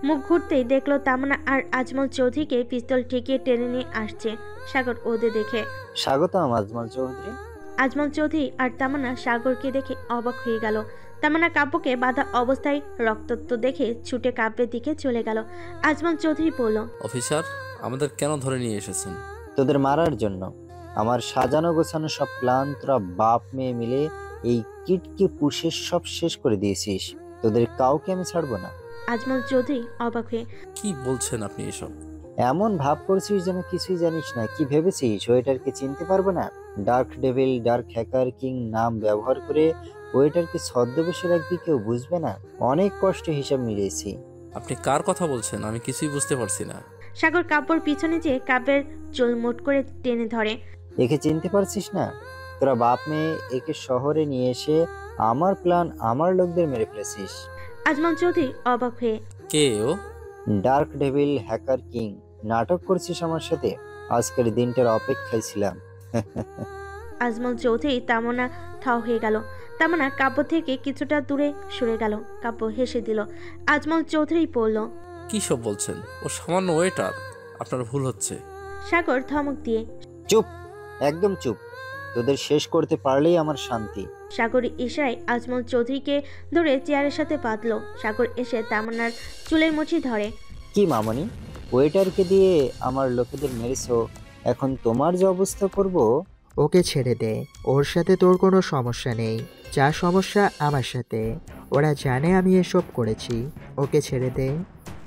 মুখ ঘুরতেই দেখলো তামান্না আর আজমল চৌধুরীকে পিস্তল ঠেকিয়ে টেনে নিয়ে আসছে। সাগর ওদের দেখে, স্বাগতম আজমল চৌধুরী। আজমল চৌধুরী আর তামান্না সাগরকে দেখে অবাক হয়ে গেল। তামান্না কাব্যকে বাঁধা অবস্থায় রক্তাক্ত দেখে ছুটে কাব্যের দিকে চলে গেল। আজমল চৌধুরী বলল, অফিসার, আমাদের কেন ধরে নিয়ে এসেছেন? তোদের মারার জন্য। আমার সাজানো গোছানো সব প্ল্যান তোরা বাপ মেয়ে মিলে এই কিটকে পুষে সব শেষ করে দিয়েছিস। তোদের কাউকে আমি ছাড়বো না। আজমল চৌধুরী অবাক হয়ে, কি বলছেন আপনি এসব? এমন ভাব করছিস যেন কিছুই জানিস না। কি ভেবেছিস ওয়েটারকে চিনতে পারবো না? Dark devil, dark hacker king নাম ব্যবহার করে ওয়েটারকে ছদ্মবেশে রাখবি, কেউ বুঝবে না। অনেক কষ্ট হিসাব মিলিয়েছি। আপনি কার কথা বলছেন? আমি কিছুই বুঝতে পারছি না। সাগর কাব্যর পিছনে যেয়ে কাব্যের চুল মোট করে টেনে ধরে, একে চিনতে পারছিস না? তোরা বাপ মেয়ে একে শহরে নিয়ে এসে আমার প্ল্যান, আমার লোকদের মেরে ফেলেছিস। আজমল চৌধুরী অবাক হয়ে, কে ও? Dark devil, hacker king. নাটক করছিস আমার সাথে? আজকের দিনটার অপেক্ষায় ছিলাম। আজমল চৌধুরী তামান্না থাও হয়ে গেল। তামান্না কাব্য থেকে কিছুটা দূরে সরে গেল। কাব্য হেসে দিল। আজমল চৌধুরী বলল, কি সব বলছেন? ও সামান্য ওয়েটার, আপনার ভুল হচ্ছে। সাগর ধমক দিয়ে, চুপ, একদম চুপ। তোদের শেষ করতে পারলেই আমার শান্তি। সাগর ইশারায় আজমল চৌধুরীকে ধরে চেয়ারের সাথে বাঁধলো। সাগর এসে তামান্নার চুলের মুঠি ধরে, কি মামনি, ওয়েটারকে দিয়ে আমার লোকেদের মেরেছো, এখন তোমার যে অবস্থা করব। ওকে ছেড়ে দে, ওর সাথে তোর কোনো সমস্যা নেই। যা সমস্যা আমার সাথে। ওরা জানে আমি এসব করেছি। ওকে ছেড়ে দে।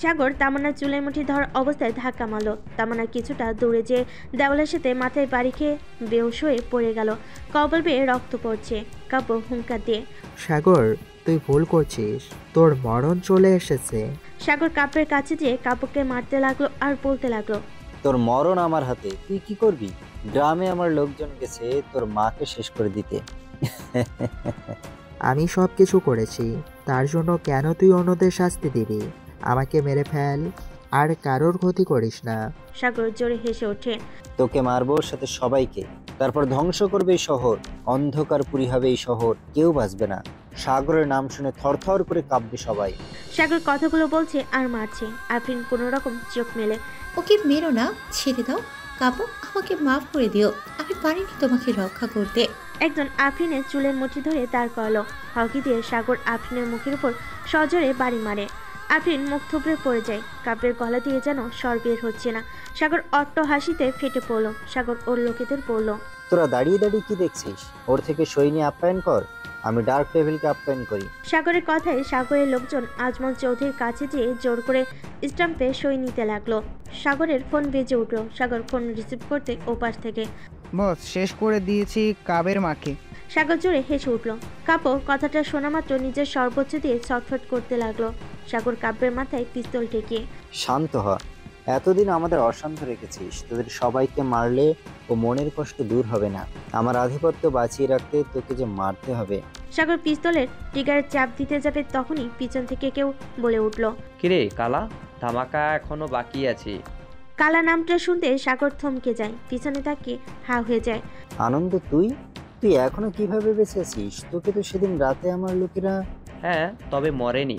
সাগর তামান্নার চুলের মুঠি ধর অবস্থায় ধাক্কা মারল। তামান্না কিছুটা দূরে যে দেওয়ালের সাথে মাথায় বাড়ি খেয়ে বেহুশ হয়ে পড়ে গেল। কবল বেয়ে রক্ত পড়ছে। কাব্য হুঙ্কার দিয়ে, সাগর তুই ভুল করছিস, তোর মরণ চলে এসেছে। সাগর কাব্যের কাছে যেয়ে কাব্যকে মারতে লাগলো আর বলতে লাগলো, তোর মরণ আমার হাতে, তুই কি করবি? গ্রামে আমার লোকজন গেছে তোর মাকে শেষ করে দিতে। আমি সব কিছু করেছি, তার জন্য কেন তুই অন্যদের শাস্তি দিবি? আমাকে মেরে ফেল, আর কারোর ক্ষতি করিস না। সাগর জোরে হেসে ওঠে, তোকে মারবো, সাথে সবাইকে। তারপর ধ্বংস করবে এই শহর। অন্ধকারপুরী হবে এই শহর, কেউ বাঁচবে না। সাগরের নাম শুনে থরথর করে কাঁপবে সবাই। সাগর কথাগুলো বলছে আর মারছে। আফরিন কোনো রকম চোখ মেলে, ওকে মেরো না, ছেড়ে দাও। কাব্য, আমাকে মাফ করে দিও, আমি পারিনি তোমাকে রক্ষা করতে। একজন আফরিনের চুলের মুঠি ধরে দাঁড় করালো। হকি দিয়ে সাগর আফরিনের মুখের উপর সজোরে বাড়ি মারে। আফরিন মুখ থুবড়ে পড়ে যায়। কাব্যের গলা দিয়ে যেন স্বর বের হচ্ছে না। সাগর অট্ট হাসিতে ফেটে পড়ল। সাগর ওর লোকেদের বলল, তোরা দাঁড়িয়ে দাঁড়িয়ে কি দেখছিস? ওর থেকে সৈন্য আপ্যায়ন কর, আমি ডার্ক ডেভিলকে আপ্যায়ন করি। সাগরের কথায় সাগরের লোকজন আজমল চৌধুরীর কাছে যেয়ে জোর করে স্টাম্পে সই নিতে লাগলো। সাগরের ফোন বেজে উঠল। সাগর ফোন রিসিভ করতে ওপাশ থেকে, বস শেষ করে দিয়েছি কাবের মাকে। সাগর জোরে হেসে উঠল। কাব্য কথাটা শোনা মাত্র নিজের সর্বোচ্চ দিয়ে ছটফট করতে লাগলো। সাগর কাব্যের মাথায় পিস্তল ঠেকিয়ে। শান্ত হ। এতদিন আমাদের অশান্ত রেখেছিস, তোদের সবাইকে মারলে ও মনের কষ্ট দূর হবে না। আমার আধিপত্য বাঁচিয়ে রাখতে তোকে যে মারতে হবে। সাগর পিস্তলের ট্রিগারে চাপ দিতে যাবে তখনই পিছন থেকে কেউ বলে উঠল, কিরে কালা, ধামাকা এখনো বাকি আছে। কালা নামটা শুনতে সাগর থমকে যায়, পিছনে তাকিয়ে হা হয়ে যায়। আনন্দ, তুই তুই এখনো কিভাবে বেঁচে আছিস? তোকে তো সেদিন রাতে আমার লোকেরা। হ্যাঁ, তবে মরেনি।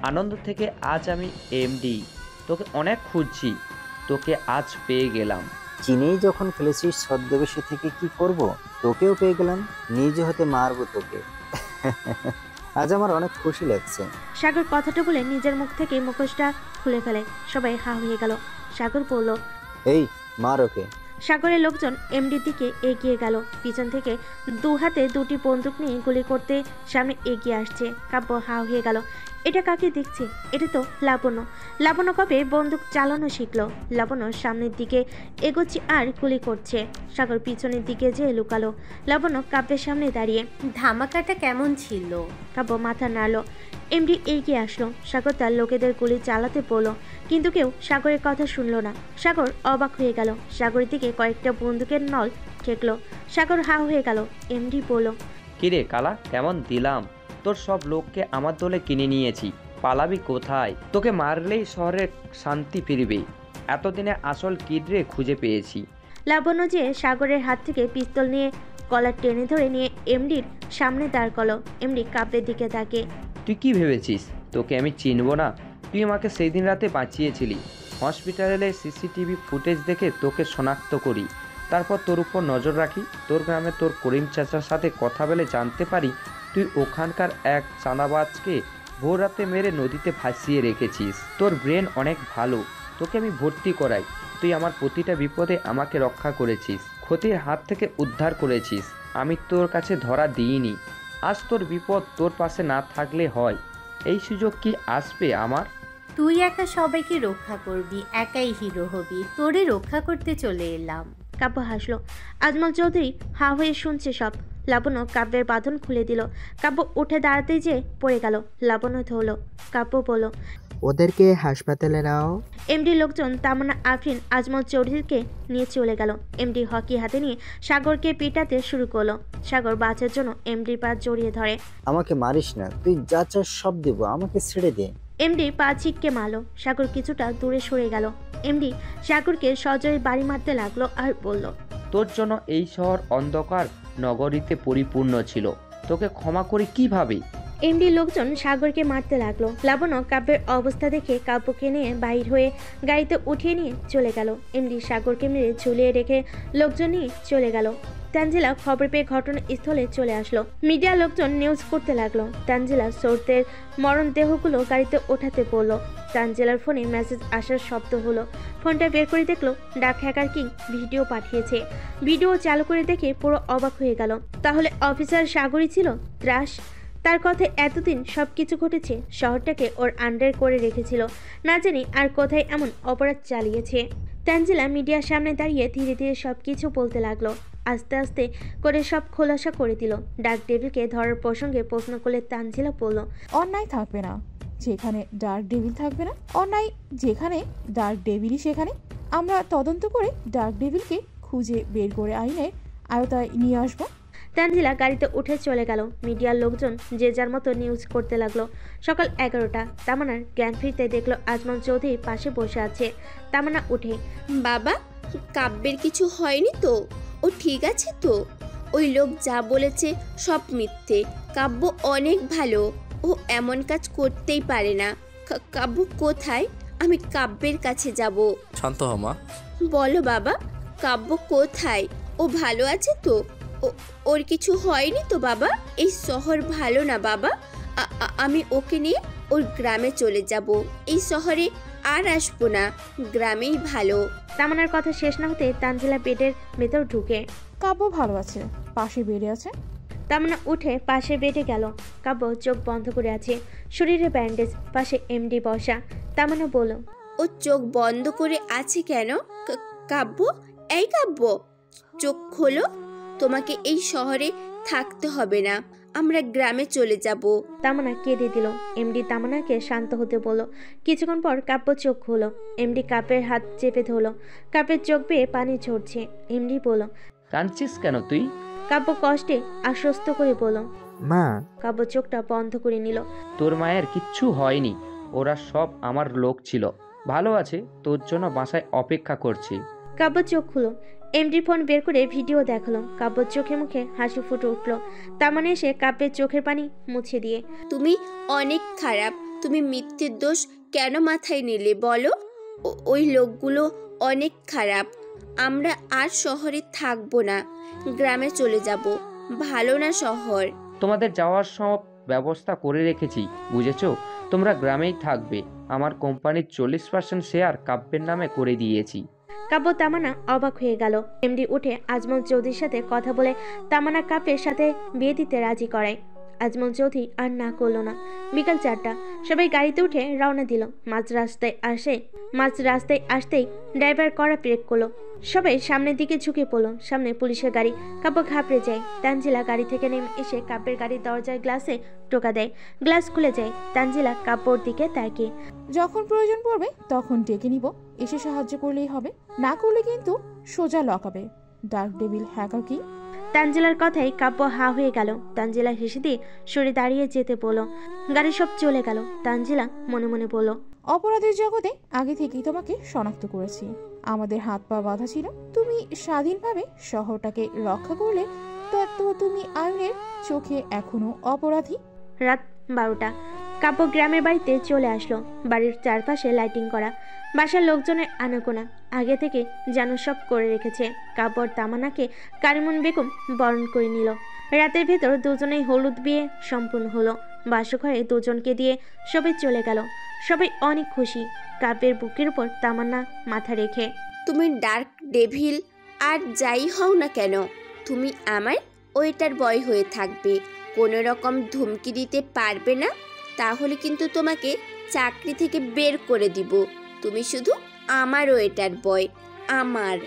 আনন্দ থেকে আজ আমি এমডি। তোকে অনেক খুঁজছি, তোকে আজ পেয়ে গেলাম। চিনেই যখন ফেলেছিস ছদ্মবেশে থেকে কি করব? তোকেও পেয়ে গেলাম, নিজে হতে মারবো তোকে। আজ আমার অনেক খুশি লাগছে। সাগর কথাটা বলে নিজের মুখ থেকে মুখোশটা খুলে ফেলে। সবাই হা হয়ে গেল। সাগর বলল, এই মার ওকে। সাগরের লোকজন এমডির দিকে এগিয়ে গেল। পিছন থেকে দু হাতে দুটি বন্দুক নিয়ে গুলি করতে সামনে এগিয়ে আসছে। কাব্য হা হয়ে গেল। এটা কাকে দেখছে? এটা তো লাবণ্য। লাবণ্য কবে বন্দুক চালানো শিখলো? লাবণ্য সামনের দিকে এগোচ্ছে আর গুলি করছে। সাগর পিছনের দিকে যেয়ে লুকালো। লাবণ্য কাব্যের সামনে দাঁড়িয়ে। ধামাকাটা কেমন ছিল? কাব্য মাথা নাড়ল। এমডি এগিয়ে আসলো। সাগর তার লোকেদের গুলি চালাতে বলল, কিন্তু কেউ সাগরের কথা শুনলো না। সাগর অবাক হয়ে গেল। সাগরের দিকে কয়েকটা বন্দুকের নল ঠেকলো। সাগর হা হয়ে গেল। এমডি বলল, কিরে কালা, কেমন দিলাম? তোর সব লোককে আমার দলে কিনে নিয়েছি, পালাবি কোথায়? তোকে মারলেই শহরে শান্তি ফিরবে। এতদিনে আসল কিডরে খুঁজে পেয়েছি। লাবণ্য যে সাগরের হাত থেকে পিস্তল নিয়ে কলার টেনে ধরে নিয়ে এমডির সামনে দাঁড় করলো। এমডি কাব্যের দিকে তাকে, তুই কি ভেবেছিস তোকে আমি চিনব না? তুই আমাকে সেই দিন রাতে বাঁচিয়েছিলি। হসপিটালে সিসিটিভি ফুটেজ দেখে তোকে শনাক্ত করি, তারপর তোর উপর নজর রাখি। তোর গ্রামে তোর করিম চাচার সাথে কথা বলে জানতে পারি তুই ওখানকার এক চাঁদাবাজকে ভোর রাতে মেরে নদীতে ভাসিয়ে রেখেছিস। তোর ব্রেন অনেক ভালো, তোকে আমি ভর্তি করাই। তুই আমার প্রতিটা বিপদে আমাকে রক্ষা করেছিস, ক্ষতির হাত থেকে উদ্ধার করেছিস। আমি তোর কাছে ধরা দিইনি। আজ তোর বিপদ তোর পাশে না থাকলে হয়। এই সুযোগ কি আসবে আমার? তুই একা সবাইকে রক্ষা করবি, একাই হিরো হবি। তোরে রক্ষা করতে চলে এলাম। কাব্য হাসলো। আজমল চৌধুরী হা হয়ে শুনছে সব। লাবণ্য কাব্যের বাঁধন খুলে দিল। কাব্য উঠে দাঁড়াতেই যে পড়ে গেল। লাবণ্য ধরল। কাব্য বলল, ওদেরকে হাসপাতালে নাও। এমডি লোকজন তামান্না, আফরিন, আজমল চৌধুরীকে নিয়ে চলে গেল। এমডি হকি হাতে নিয়ে সাগরকে পিটাতে শুরু করলো। সাগর বাঁচার জন্য এমডির পা জড়িয়ে ধরে। আমাকে মারিস না, তুই যা চাস সব দেবো, আমাকে ছেড়ে দে। এমডি পা ছিটকে মারল। সাগর কিছুটা দূরে সরে গেল। এমডি সাগরকে সজোরে বাড়ি মারতে লাগলো আর বলল, তোর জন্য এই শহর অন্ধকার নগরীতে পরিপূর্ণ ছিল। তোকে ক্ষমা করি কিভাবে? এমডি লোকজন সাগরকে মারতে লাগলো। লাবণ্য কাব্যের অবস্থা দেখে কাব্যকে নিয়ে বাইর হয়ে গাড়িতে উঠিয়ে নিয়ে চলে গেল। এমডি সাগরকে মেরে ঝুলিয়ে রেখে লোকজন নিয়ে চলে গেল। তানজিলা খবর পেয়ে ঘটনাস্থলে চলে আসলো। মিডিয়া লোকজন নিউজ করতে লাগলো। তানজিলা সোর্সদের মরণদেহগুলো গাড়িতে ওঠাতে বলল। তানজিলার ফোনে মেসেজ আসার শব্দ হলো। ফোনটা বের করে দেখলো ডাক হ্যাকার কিং ভিডিও পাঠিয়েছে। ভিডিও চালু করে দেখে পুরো অবাক হয়ে গেল। তাহলে অফিসার সাগরই ছিল ত্রাস। তার কথা এতদিন সবকিছু ঘটেছে, শহরটাকে ওর আন্ডার করে রেখেছিল। না জানি আর কোথায় এমন অপরাধ চালিয়েছে। তানজিলা মিডিয়ার সামনে দাঁড়িয়ে ধীরে ধীরে সবকিছু বলতে লাগলো। আস্তে আস্তে করে সব খোলাসা করে দিল। ডার্ক ডেভিলকে ধরার প্রসঙ্গে প্রশ্ন করলে তানজিলা বলল, অন্যায় থাকবে না যেখানে ডার্ক ডেভিল থাকবে না, অন্যায় যেখানে ডার্ক ডেভিলই সেখানে। আমরা তদন্ত করে ডার্ক ডেভিলকে খুঁজে বের করে আইনের আয়তায় নিয়ে আসবো। তানজিলা গাড়িতে উঠে চলে গেল। মিডিয়ার লোকজন যে যার মতো নিউজ করতে লাগলো। সকাল 11টা। তামান্নার জ্ঞান ফিরতে দেখলো আজমল চৌধুরী পাশে বসে আছে। তামান্না উঠে, বাবা, কাব্যের কিছু হয়নি তো? ও ঠিক আছে তো? ওই লোক যা বলেছে সব মিথ্যে। কাব্য অনেক ভালো, ও এমন কাজ করতেই পারে না। কাব্য কোথায়? আমি কাব্যের কাছে যাব। শান্ত হ মা। বলো বাবা, কাব্য কোথায়? ও ভালো আছে তো? ওর কিছু হয়নি তো বাবা? এই শহর ভালো না বাবা। আমি ওকে নিয়ে ওর গ্রামে চলে যাব। এই শহরে আর আসবো না, গ্রামেই ভালো। তামান্নার কথা শেষ না হতে তানজিলা বেডের ভেতর ঢুকে। কাব্য ভালো আছে, পাশে বেডে আছে। তামান্না উঠে পাশে বেডে গেল। কাব্য চোখ বন্ধ করে আছে, শরীরে ব্যান্ডেজ, পাশে এমডি বসা। তামান্না বলল, ও চোখ বন্ধ করে আছে কেন? কাব্য, এই কাব্য, চোখ খোলো। তোমাকে এই শহরে থাকতে হবে না। আমরা গ্রামে চলে যাব। তামান্না কেঁদে দিল। এমডি তামান্নাকে শান্ত হতে বলল। কিছুক্ষণ পর কাব্য চোখ হলো। এমডি কাপের হাত চেপে ধরলো। কাপের চোখ বেয়ে পানি ঝরছে। এমডি বলল, কাঁদছিস কেন তুই? কাব্য কষ্টে আশ্বস্ত করে বলল, মা। কাব্য চোখটা বন্ধ করে নিল। তোর মায়ের কিচ্ছু হয়নি, ওরা সব আমার লোক ছিল, ভালো আছে, তোর জন্য বাসায় অপেক্ষা করছি। কাব্য চোখ খুলো। এমডি ফোন বের করে ভিডিও দেখালো। কাব্যর চোখে মুখে হাসি ফুটে উঠল। তামান্না এসে কাব্যের চোখের পানি মুছে দিয়ে, তুমি অনেক খারাপ, তুমি মিথ্যের দোষ কেন মাথায় নিলে বলো? ওই লোকগুলো অনেক খারাপ। আমরা আর শহরে থাকবো না, গ্রামে চলে যাব। ভালো না শহর? তোমাদের যাওয়ার সব ব্যবস্থা করে রেখেছি, বুঝেছো? তোমরা গ্রামেই থাকবে। আমার কোম্পানির 40% শেয়ার কাব্যের নামে করে দিয়েছি। কাব্য তামান্না অবাক হয়ে গেল। এমডি উঠে আজমল চৌধুরীর সাথে কথা বলে তামান্না কাব্যের সাথে বিয়ে দিতে রাজি করায়। আজমল চৌধুরী আর না করলো না। বিকাল 4টা, সবাই গাড়িতে উঠে রওনা দিল। মাঝ রাস্তায় আসতেই ড্রাইভার কড়া ব্রেক করলো। সবাই সামনের দিকে ঝুঁকে পড়লো। সামনে পুলিশের গাড়ি। কাব্য ঘাবড়ে যায়। তানজিলা গাড়ি থেকে নেমে এসে কাব্যের গাড়ির দরজায় গ্লাসে টোকা দেয়। গ্লাস খুলে যায়। তানজিলা কাব্যর দিকে তাকিয়ে, যখন প্রয়োজন পড়বে তখন ডেকে নিব, এসে সাহায্য করলেই হবে, না করলে কিন্তু সোজা লকাবে। ডার্ক ডেভিল হ্যাকার কি? তানজিলার কথাই কাব্য হা হয়ে গেল। তানজিলা হেসে দিয়ে সরে দাঁড়িয়ে যেতে বলল। গাড়ি সব চলে গেল। তানজিলা মনে মনে বলল, অপরাধের জগতে আগে থেকেই তোমাকে শনাক্ত করেছি। আমাদের হাত পা বাঁধা ছিল। তুমি স্বাধীনভাবে শহরটাকে রক্ষা করলে তো তুমি আইনের চোখে এখনো অপরাধী। রাত 12টা। কাব্য গ্রামের বাড়িতে চলে আসলো। বাড়ির চারপাশে লাইটিং করা। বাসার লোকজনের আনাগোনা আগে থেকে যেন সব করে রেখেছে। কাব্যর তামান্নাকে কারিমুন বেগম বরণ করে নিল। রাতের ভেতর দুজনেই হলুদ বিয়ে সম্পূর্ণ হলো। বাসঘরে দুজনকে দিয়ে সবাই চলে গেল। সবাই অনেক খুশি। কাব্যের বুকের উপর তামান্না মাথা রেখে, তুমি ডার্ক ডেভিল আর যাই হও না কেন, তুমি আমার ওয়েটার বয় হয়ে থাকবে। কোনো রকম ধমকি দিতে পারবে না, তাহলে কিন্তু তোমাকে চাকরি থেকে বের করে দিব। তুমি শুধু আমার ওয়েটার বয়, আমার।